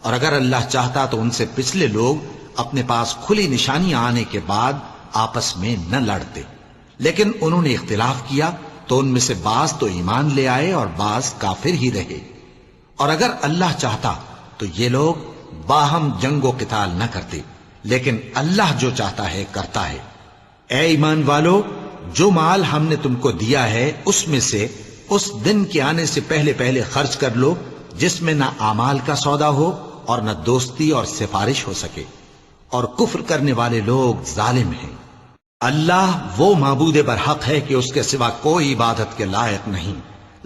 Speaker 2: اور اگر اللہ چاہتا تو ان سے پچھلے لوگ اپنے پاس کھلی نشانیاں آنے کے بعد آپس میں نہ لڑتے، لیکن انہوں نے اختلاف کیا تو ان میں سے بعض تو ایمان لے آئے اور بعض کافر ہی رہے۔ اور اگر اللہ چاہتا تو یہ لوگ باہم جنگ و قتال نہ کرتے، لیکن اللہ جو چاہتا ہے کرتا ہے۔ اے ایمان والو، جو مال ہم نے تم کو دیا ہے اس میں سے اس دن کے آنے سے پہلے پہلے خرچ کر لو جس میں نہ اعمال کا سودا ہو اور نہ دوستی اور سفارش ہو سکے، اور کفر کرنے والے لوگ ظالم ہیں۔ اللہ وہ معبود برحق ہے کہ اس کے سوا کوئی عبادت کے لائق نہیں،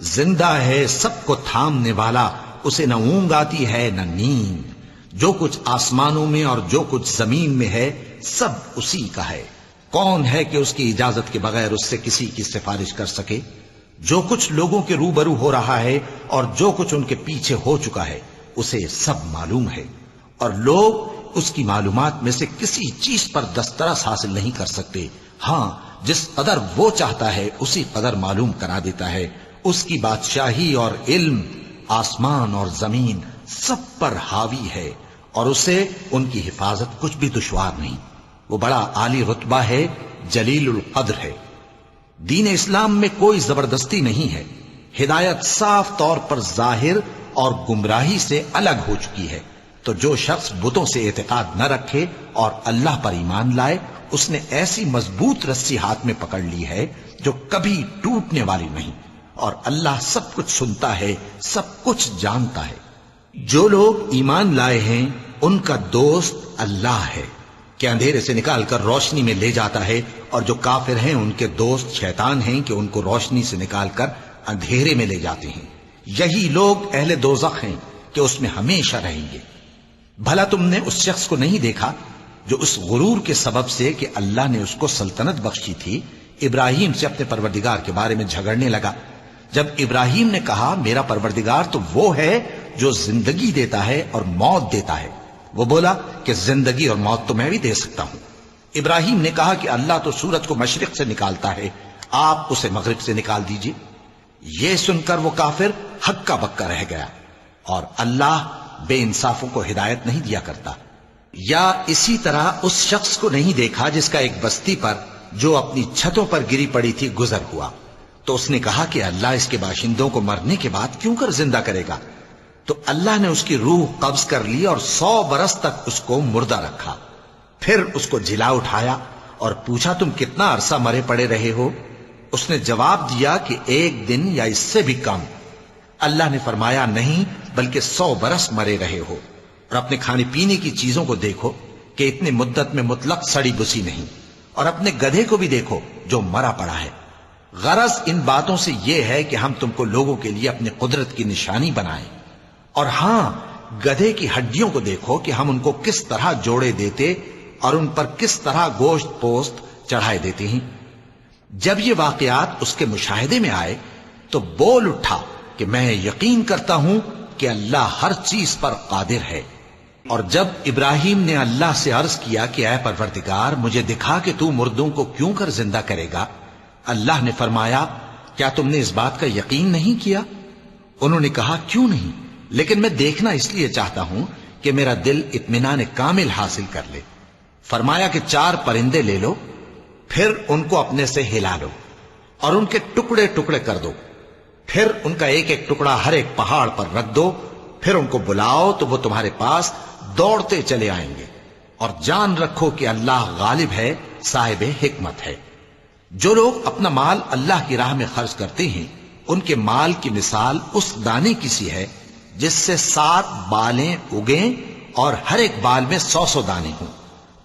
Speaker 2: زندہ ہے، سب کو تھامنے والا، اسے نہ اونگ آتی ہے نہ نیند۔ جو کچھ آسمانوں میں اور جو کچھ زمین میں ہے سب اسی کا ہے۔ کون ہے کہ اس کی اجازت کے بغیر اس سے کسی کی سفارش کر سکے؟ جو کچھ لوگوں کے روبرو ہو رہا ہے اور جو کچھ ان کے پیچھے ہو چکا ہے اسے سب معلوم ہے، اور لوگ اس کی معلومات میں سے کسی چیز پر دسترس حاصل نہیں کر سکتے۔ ہاں جس قدر وہ چاہتا ہے اسی قدر معلوم کرا دیتا ہے۔ اس کی بادشاہی اور علم آسمان اور زمین سب پر حاوی ہے، اور اسے ان کی حفاظت کچھ بھی دشوار نہیں۔ وہ بڑا عالی رتبہ ہے، جلیل القدر ہے۔ دین اسلام میں کوئی زبردستی نہیں ہے، ہدایت صاف طور پر ظاہر اور گمراہی سے الگ ہو چکی ہے۔ تو جو شخص بتوں سے اعتقاد نہ رکھے اور اللہ پر ایمان لائے، اس نے ایسی مضبوط رسی ہاتھ میں پکڑ لی ہے جو کبھی ٹوٹنے والی نہیں، اور اللہ سب کچھ سنتا ہے، سب کچھ جانتا ہے۔ جو لوگ ایمان لائے ہیں ان کا دوست اللہ ہے کہ اندھیرے سے نکال کر روشنی میں لے جاتا ہے، اور جو کافر ہیں ان کے دوست شیطان ہیں کہ ان کو روشنی سے نکال کر اندھیرے میں لے جاتے ہیں۔ یہی لوگ اہل دوزخ ہیں کہ اس میں ہمیشہ رہیں گے۔ بھلا تم نے اس شخص کو نہیں دیکھا جو اس غرور کے سبب سے کہ اللہ نے اس کو سلطنت بخشی تھی، ابراہیم سے اپنے پروردگار کے بارے میں جھگڑنے لگا؟ جب ابراہیم نے کہا میرا پروردگار تو وہ ہے جو زندگی دیتا ہے اور موت دیتا ہے، وہ بولا کہ زندگی اور موت تو میں بھی دے سکتا ہوں۔ ابراہیم نے کہا کہ اللہ تو سورج کو مشرق سے نکالتا ہے، آپ اسے مغرب سے نکال دیجئے۔ یہ سن کر وہ کافر ہکا بکا رہ گیا، اور اللہ بے انصافوں کو ہدایت نہیں دیا کرتا۔ یا اسی طرح اس شخص کو نہیں دیکھا جس کا ایک بستی پر جو اپنی چھتوں پر گری پڑی تھی گزر ہوا، تو اس نے کہا کہ اللہ اس کے باشندوں کو مرنے کے بعد کیوں کر زندہ کرے گا؟ تو اللہ نے اس کی روح قبض کر لی اور 100 برس تک اس کو مردہ رکھا۔ پھر اس کو جلا اٹھایا اور پوچھا تم کتنا عرصہ مرے پڑے رہے ہو؟ اس نے جواب دیا کہ 1 دن یا اس سے بھی کم۔ اللہ نے فرمایا نہیں بلکہ 100 برس مرے رہے ہو، اور اپنے کھانے پینے کی چیزوں کو دیکھو کہ اتنی مدت میں مطلق سڑی بسی نہیں، اور اپنے گدھے کو بھی دیکھو جو مرا پڑا ہے۔ غرض ان باتوں سے یہ ہے کہ ہم تم کو لوگوں کے لیے اپنی قدرت کی نشانی بنائیں، اور ہاں گدھے کی ہڈیوں کو دیکھو کہ ہم ان کو کس طرح جوڑے دیتے اور ان پر کس طرح گوشت پوست چڑھائے دیتے ہیں۔ جب یہ واقعات اس کے مشاہدے میں آئے تو بول اٹھا کہ میں یقین کرتا ہوں کہ اللہ ہر چیز پر قادر ہے۔ اور جب ابراہیم نے اللہ سے عرض کیا کہ اے پروردگار مجھے دکھا کہ تو مردوں کو کیوں کر زندہ کرے گا، اللہ نے فرمایا کیا تم نے اس بات کا یقین نہیں کیا؟ انہوں نے کہا کیوں نہیں، لیکن میں دیکھنا اس لیے چاہتا ہوں کہ میرا دل اطمینان کامل حاصل کر لے۔ فرمایا کہ 4 پرندے لے لو، پھر ان کو اپنے سے ہلا لو اور ان کے ٹکڑے ٹکڑے کر دو، پھر ان کا ایک ایک ٹکڑا ہر ایک پہاڑ پر رکھ دو، پھر ان کو بلاؤ تو وہ تمہارے پاس دوڑتے چلے آئیں گے، اور جان رکھو کہ اللہ غالب ہے، صاحب حکمت ہے۔ جو لوگ اپنا مال اللہ کی راہ میں خرچ کرتے ہیں ان کے مال کی مثال اس دانے کی سی ہے جس سے 7 بالیں اگیں اور ہر ایک بال میں 100 دانے ہوں،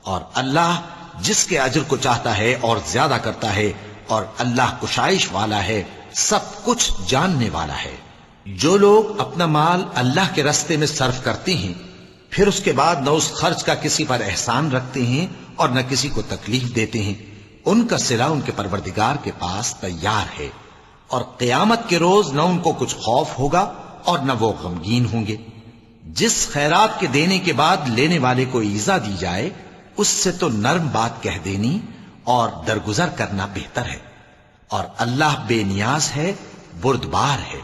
Speaker 2: اور اللہ جس کے اجر کو چاہتا ہے اور زیادہ کرتا ہے، اور اللہ کشائش والا ہے، سب کچھ جاننے والا ہے۔ جو لوگ اپنا مال اللہ کے راستے میں صرف کرتے ہیں پھر اس کے بعد نہ اس خرچ کا کسی پر احسان رکھتے ہیں اور نہ کسی کو تکلیف دیتے ہیں، ان کا صلہ ان کے پروردگار کے پاس تیار ہے، اور قیامت کے روز نہ ان کو کچھ خوف ہوگا اور نہ وہ غمگین ہوں گے۔ جس خیرات کے دینے کے بعد لینے والے کو ایذا دی جائے اس سے تو نرم بات کہہ دینی اور درگزر کرنا بہتر ہے، اور اللہ بے نیاز ہے، بردبار ہے۔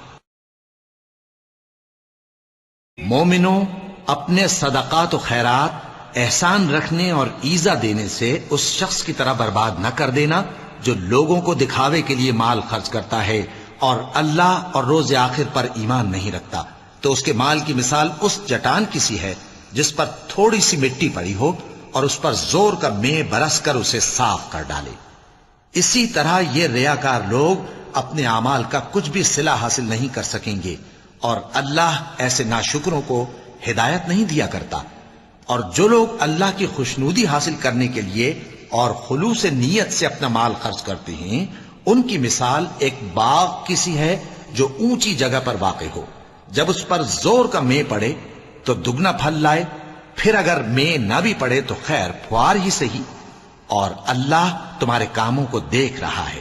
Speaker 2: مومنوں، اپنے صدقات و خیرات احسان رکھنے اور ایذا دینے سے اس شخص کی طرح برباد نہ کر دینا جو لوگوں کو دکھاوے کے لیے مال خرچ کرتا ہے اور اللہ اور روز آخر پر ایمان نہیں رکھتا، تو اس کے مال کی مثال اس چٹان کی سی ہے جس پر تھوڑی سی مٹی پڑی ہو اور اس پر زور کا مے برس کر اسے صاف کر ڈالے۔ اسی طرح یہ ریاکار لوگ اپنے اعمال کا کچھ بھی صلہ حاصل نہیں کر سکیں گے، اور اللہ ایسے ناشکروں کو ہدایت نہیں دیا کرتا۔ اور جو لوگ اللہ کی خوشنودی حاصل کرنے کے لیے اور خلوص نیت سے اپنا مال خرچ کرتے ہیں ان کی مثال ایک باغ کی سی ہے جو اونچی جگہ پر واقع ہو، جب اس پر زور کا مے پڑے تو دگنا پھل لائے، پھر اگر مے نہ بھی پڑے تو خیر پھوار ہی صحیح، اور اللہ تمہارے کاموں کو دیکھ رہا ہے۔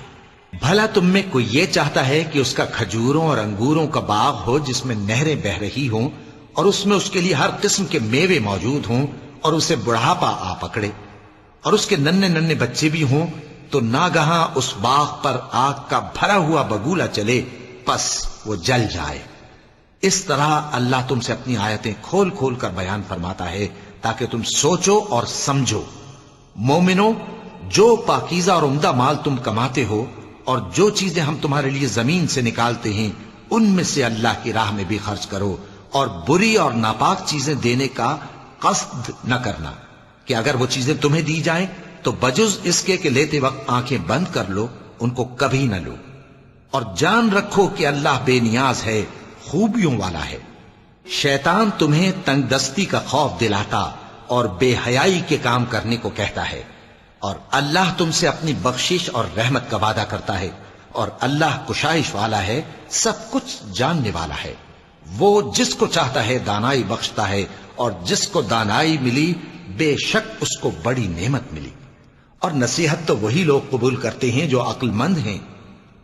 Speaker 2: بھلا تم میں کوئی یہ چاہتا ہے کہ اس کا کھجوروں اور انگوروں کا باغ ہو جس میں نہریں بہہ رہی ہوں اور اس میں اس کے لیے ہر قسم کے میوے موجود ہوں، اور اسے بڑھاپا آ پکڑے اور اس کے ننھے ننھے بچے بھی ہوں، تو ناگہاں اس باغ پر آگ کا بھرا ہوا بگولا چلے، پس وہ جل جائے۔ اس طرح اللہ تم سے اپنی آیتیں کھول کھول کر بیان فرماتا ہے تاکہ تم سوچو اور سمجھو۔ مومنوں، جو پاکیزہ اور عمدہ مال تم کماتے ہو اور جو چیزیں ہم تمہارے لیے زمین سے نکالتے ہیں ان میں سے اللہ کی راہ میں بھی خرچ کرو، اور بری اور ناپاک چیزیں دینے کا قصد نہ کرنا کہ اگر وہ چیزیں تمہیں دی جائیں تو بجز اس کے کہ لیتے وقت آنکھیں بند کر لو، ان کو کبھی نہ لو، اور جان رکھو کہ اللہ بے نیاز ہے، خوبیوں والا ہے۔ شیطان تمہیں تنگ دستی کا خوف دلاتا اور بے حیائی کے کام کرنے کو کہتا ہے، اور اللہ تم سے اپنی بخشش اور رحمت کا وعدہ کرتا ہے، اور اللہ کشائش والا ہے، سب کچھ جاننے والا ہے۔ وہ جس کو چاہتا ہے دانائی بخشتا ہے، اور جس کو دانائی ملی بے شک اس کو بڑی نعمت ملی۔ اور نصیحت تو وہی لوگ قبول کرتے ہیں جو عقل مند ہیں،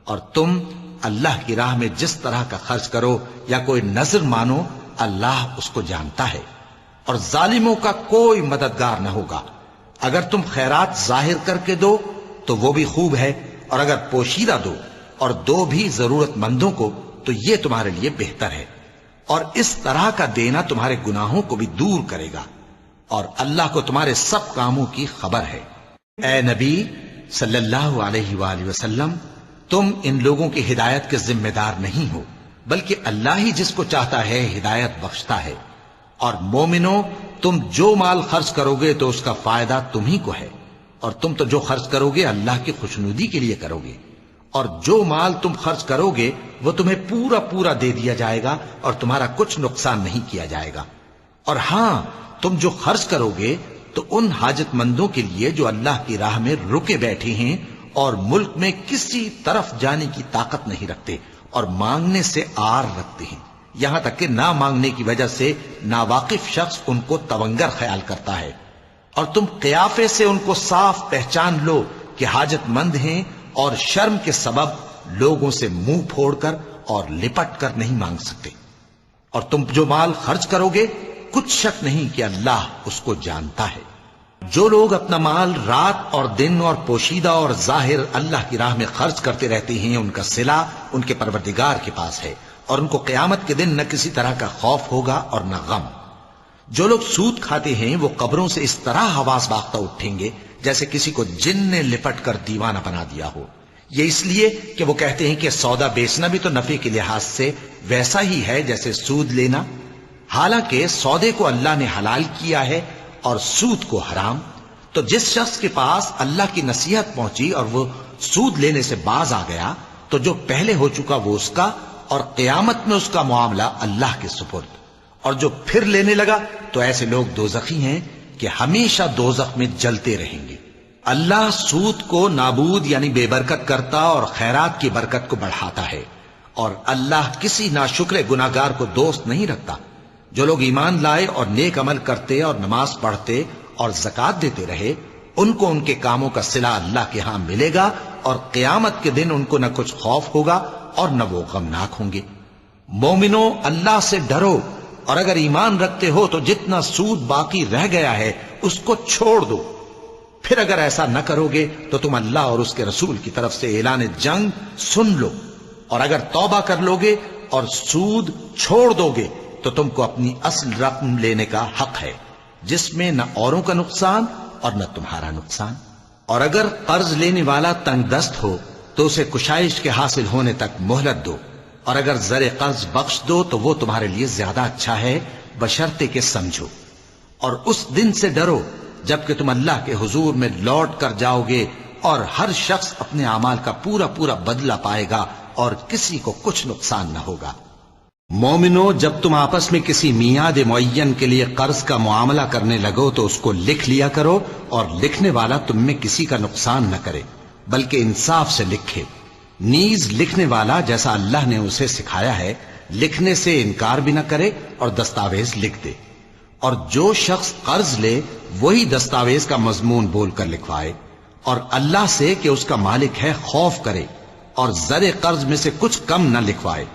Speaker 2: اور تم اللہ کی راہ میں جس طرح کا خرچ کرو یا کوئی نذر مانو، اللہ اس کو جانتا ہے، اور ظالموں کا کوئی مددگار نہ ہوگا۔ اگر تم خیرات ظاہر کر کے دو تو وہ بھی خوب ہے، اور اگر پوشیدہ دو اور دو بھی ضرورت مندوں کو تو یہ تمہارے لیے بہتر ہے، اور اس طرح کا دینا تمہارے گناہوں کو بھی دور کرے گا، اور اللہ کو تمہارے سب کاموں کی خبر ہے۔ اے نبی صلی اللہ علیہ وآلہ وسلم، تم ان لوگوں کی ہدایت کے ذمہ دار نہیں ہو، بلکہ اللہ ہی جس کو چاہتا ہے ہدایت بخشتا ہے۔ اور مومنو، تم جو مال خرچ کرو گے تو اس کا فائدہ تمہیں کو ہے، اور تم تو جو خرچ کرو گے اللہ کی خوشنودی کے لیے کرو گے، اور جو مال تم خرچ کرو گے وہ تمہیں پورا پورا دے دیا جائے گا، اور تمہارا کچھ نقصان نہیں کیا جائے گا۔ اور ہاں، تم جو خرچ کرو گے تو ان حاجت مندوں کے لیے جو اللہ کی راہ میں رکے بیٹھے ہیں اور ملک میں کسی طرف جانے کی طاقت نہیں رکھتے اور مانگنے سے آر رکھتے ہیں، یہاں تک کہ نہ مانگنے کی وجہ سے ناواقف شخص ان کو تونگر خیال کرتا ہے، اور تم قیافے سے ان کو صاف پہچان لو کہ حاجت مند ہیں، اور شرم کے سبب لوگوں سے منہ پھوڑ کر اور لپٹ کر نہیں مانگ سکتے۔ اور تم جو مال خرچ کرو گے کچھ شک نہیں کہ اللہ اس کو جانتا ہے۔ جو لوگ اپنا مال رات اور دن اور پوشیدہ اور ظاہر اللہ کی راہ میں خرچ کرتے رہتے ہیں، ان کا صلہ ان کے پروردگار کے پاس ہے، اور ان کو قیامت کے دن نہ کسی طرح کا خوف ہوگا اور نہ غم۔ جو لوگ سود کھاتے ہیں وہ قبروں سے اس طرح حواس باختہ اٹھیں گے جیسے کسی کو جن نے لپٹ کر دیوانہ بنا دیا ہو، یہ اس لیے کہ وہ کہتے ہیں کہ سودا بیچنا بھی تو نفع کے لحاظ سے ویسا ہی ہے جیسے سود لینا، حالانکہ سودے کو اللہ نے حلال کیا ہے اور سود کو حرام۔ تو جس شخص کے پاس اللہ کی نصیحت پہنچی اور وہ سود لینے سے باز آ گیا تو جو پہلے ہو چکا وہ اس کا، اور قیامت میں اس کا معاملہ اللہ کے سپرد۔ اور جو پھر لینے لگا تو ایسے لوگ دوزخی ہیں کہ ہمیشہ دوزخ میں جلتے رہیں گے۔ اللہ سود کو نابود یعنی بے برکت کرتا اور خیرات کی برکت کو بڑھاتا ہے، اور اللہ کسی ناشکر گناہگار کو دوست نہیں رکھتا۔ جو لوگ ایمان لائے اور نیک عمل کرتے اور نماز پڑھتے اور زکوٰۃ دیتے رہے، ان کو ان کے کاموں کا صلہ اللہ کے ہاں ملے گا، اور قیامت کے دن ان کو نہ کچھ خوف ہوگا اور نہ وہ غمناک ہوں گے۔ مومنو، اللہ سے ڈرو، اور اگر ایمان رکھتے ہو تو جتنا سود باقی رہ گیا ہے اس کو چھوڑ دو۔ پھر اگر ایسا نہ کرو گے تو تم اللہ اور اس کے رسول کی طرف سے اعلان جنگ سن لو، اور اگر توبہ کر لو گے اور سود چھوڑ دو گے تو تم کو اپنی اصل رقم لینے کا حق ہے، جس میں نہ اوروں کا نقصان اور نہ تمہارا نقصان۔ اور اگر قرض لینے والا تنگ دست ہو تو اسے کشائش کے حاصل ہونے تک مہلت دو، اور اگر زر قرض بخش دو تو وہ تمہارے لیے زیادہ اچھا ہے، بشرطے کہ سمجھو۔ اور اس دن سے ڈرو جبکہ تم اللہ کے حضور میں لوٹ کر جاؤ گے، اور ہر شخص اپنے اعمال کا پورا پورا بدلہ پائے گا، اور کسی کو کچھ نقصان نہ ہوگا۔ مومنو، جب تم آپس میں کسی میعاد معین کے لیے قرض کا معاملہ کرنے لگو تو اس کو لکھ لیا کرو، اور لکھنے والا تم میں کسی کا نقصان نہ کرے بلکہ انصاف سے لکھے۔ نیز لکھنے والا جیسا اللہ نے اسے سکھایا ہے لکھنے سے انکار بھی نہ کرے اور دستاویز لکھ دے، اور جو شخص قرض لے وہی دستاویز کا مضمون بول کر لکھوائے، اور اللہ سے کہ اس کا مالک ہے خوف کرے، اور زر قرض میں سے کچھ کم نہ لکھوائے۔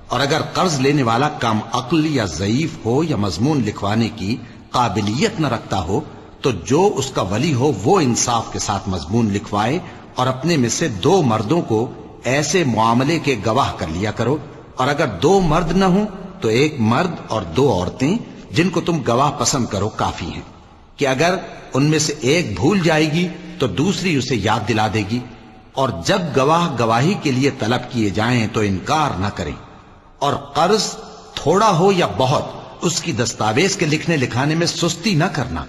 Speaker 2: اور اگر قرض لینے والا کم عقل یا ضعیف ہو یا مضمون لکھوانے کی قابلیت نہ رکھتا ہو تو جو اس کا ولی ہو وہ انصاف کے ساتھ مضمون لکھوائے، اور اپنے میں سے 2 مردوں کو ایسے معاملے کے گواہ کر لیا کرو، اور اگر 2 مرد نہ ہوں تو 1 مرد اور 2 عورتیں جن کو تم گواہ پسند کرو کافی ہیں، کہ اگر ان میں سے ایک بھول جائے گی تو دوسری اسے یاد دلا دے گی، اور جب گواہ گواہی کے لیے طلب کیے جائیں تو انکار نہ کریں، اور قرض تھوڑا ہو یا بہت اس کی دستاویز کے لکھنے لکھانے میں سستی نہ کرنا.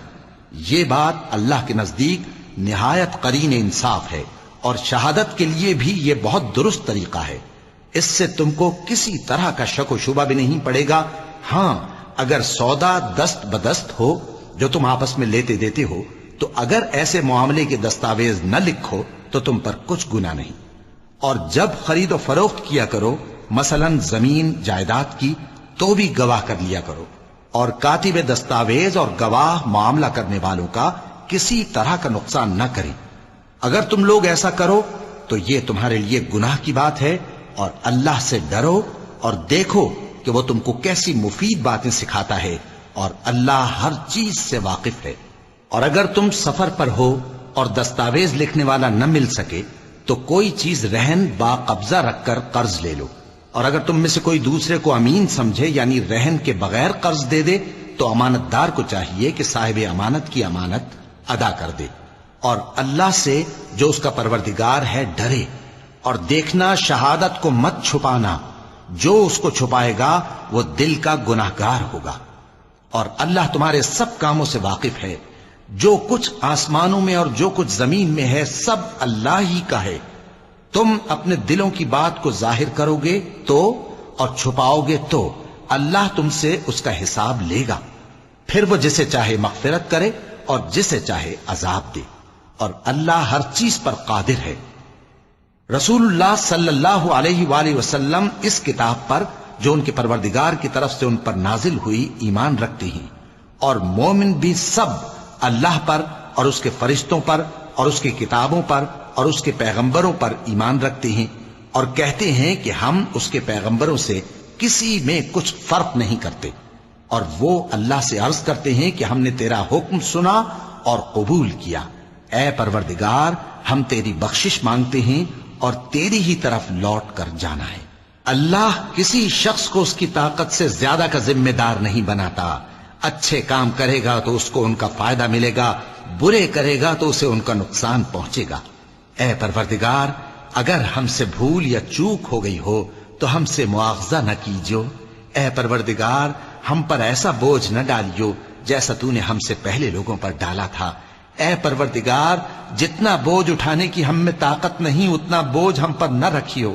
Speaker 2: یہ بات اللہ کے نزدیک نہایت قرین انصاف ہے اور شہادت کے لیے بھی یہ بہت درست طریقہ ہے. اس سے تم کو کسی طرح کا شک و شبہ بھی نہیں پڑے گا. ہاں اگر سودا دست بدست ہو جو تم آپس میں لیتے دیتے ہو تو اگر ایسے معاملے کے دستاویز نہ لکھو تو تم پر کچھ گناہ نہیں. اور جب خرید و فروخت کیا کرو مثلا زمین جائیداد کی تو بھی گواہ کر لیا کرو. اور کاتب دستاویز اور گواہ معاملہ کرنے والوں کا کسی طرح کا نقصان نہ کریں. اگر تم لوگ ایسا کرو تو یہ تمہارے لیے گناہ کی بات ہے. اور اللہ سے ڈرو اور دیکھو کہ وہ تم کو کیسی مفید باتیں سکھاتا ہے اور اللہ ہر چیز سے واقف ہے. اور اگر تم سفر پر ہو اور دستاویز لکھنے والا نہ مل سکے تو کوئی چیز رہن با قبضہ رکھ کر قرض لے لو. اور اگر تم میں سے کوئی دوسرے کو امین سمجھے یعنی رہن کے بغیر قرض دے دے تو امانت دار کو چاہیے کہ صاحب امانت کی امانت ادا کر دے. اور اللہ سے جو اس کا پروردگار ہے ڈرے. اور دیکھنا شہادت کو مت چھپانا. جو اس کو چھپائے گا وہ دل کا گناہگار ہوگا. اور اللہ تمہارے سب کاموں سے واقف ہے. جو کچھ آسمانوں میں اور جو کچھ زمین میں ہے سب اللہ ہی کا ہے. تم اپنے دلوں کی بات کو ظاہر کرو گے تو اور چھپاؤ گے تو اللہ تم سے اس کا حساب لے گا. پھر وہ جسے چاہے مغفرت کرے اور جسے چاہے عذاب دے. اور اللہ ہر چیز پر قادر ہے. رسول اللہ صلی اللہ علیہ وآلہ وسلم اس کتاب پر جو ان کے پروردگار کی طرف سے ان پر نازل ہوئی ایمان رکھتے ہیں. اور مومن بھی سب اللہ پر اور اس کے فرشتوں پر اور اس کی کتابوں پر اور اس کے پیغمبروں پر ایمان رکھتے ہیں اور کہتے ہیں کہ ہم اس کے پیغمبروں سے کسی میں کچھ فرق نہیں کرتے. اور وہ اللہ سے عرض کرتے ہیں کہ ہم نے تیرا حکم سنا اور قبول کیا. اے پروردگار ہم تیری بخشش مانگتے ہیں اور تیری ہی طرف لوٹ کر جانا ہے. اللہ کسی شخص کو اس کی طاقت سے زیادہ کا ذمہ دار نہیں بناتا. اچھے کام کرے گا تو اس کو ان کا فائدہ ملے گا, برے کرے گا تو اسے ان کا نقصان پہنچے گا. اے پروردگار اگر ہم سے بھول یا چوک ہو گئی ہو تو ہم سے مواخذہ نہ کیجو. اے پروردگار ہم پر ایسا بوجھ نہ ڈالیو جیسا تو نے ہم سے پہلے لوگوں پر ڈالا تھا. اے پروردگار جتنا بوجھ اٹھانے کی ہم میں طاقت نہیں اتنا بوجھ ہم پر نہ رکھیو.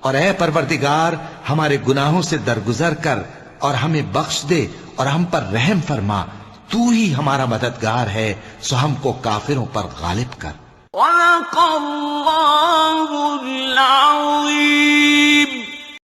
Speaker 2: اور اے پروردگار ہمارے گناہوں سے درگزر کر اور ہمیں بخش دے اور ہم پر رحم فرما. تو ہی ہمارا مددگار ہے سو ہم کو کافروں پر غالب کر.
Speaker 3: صدق اللہ العظیم.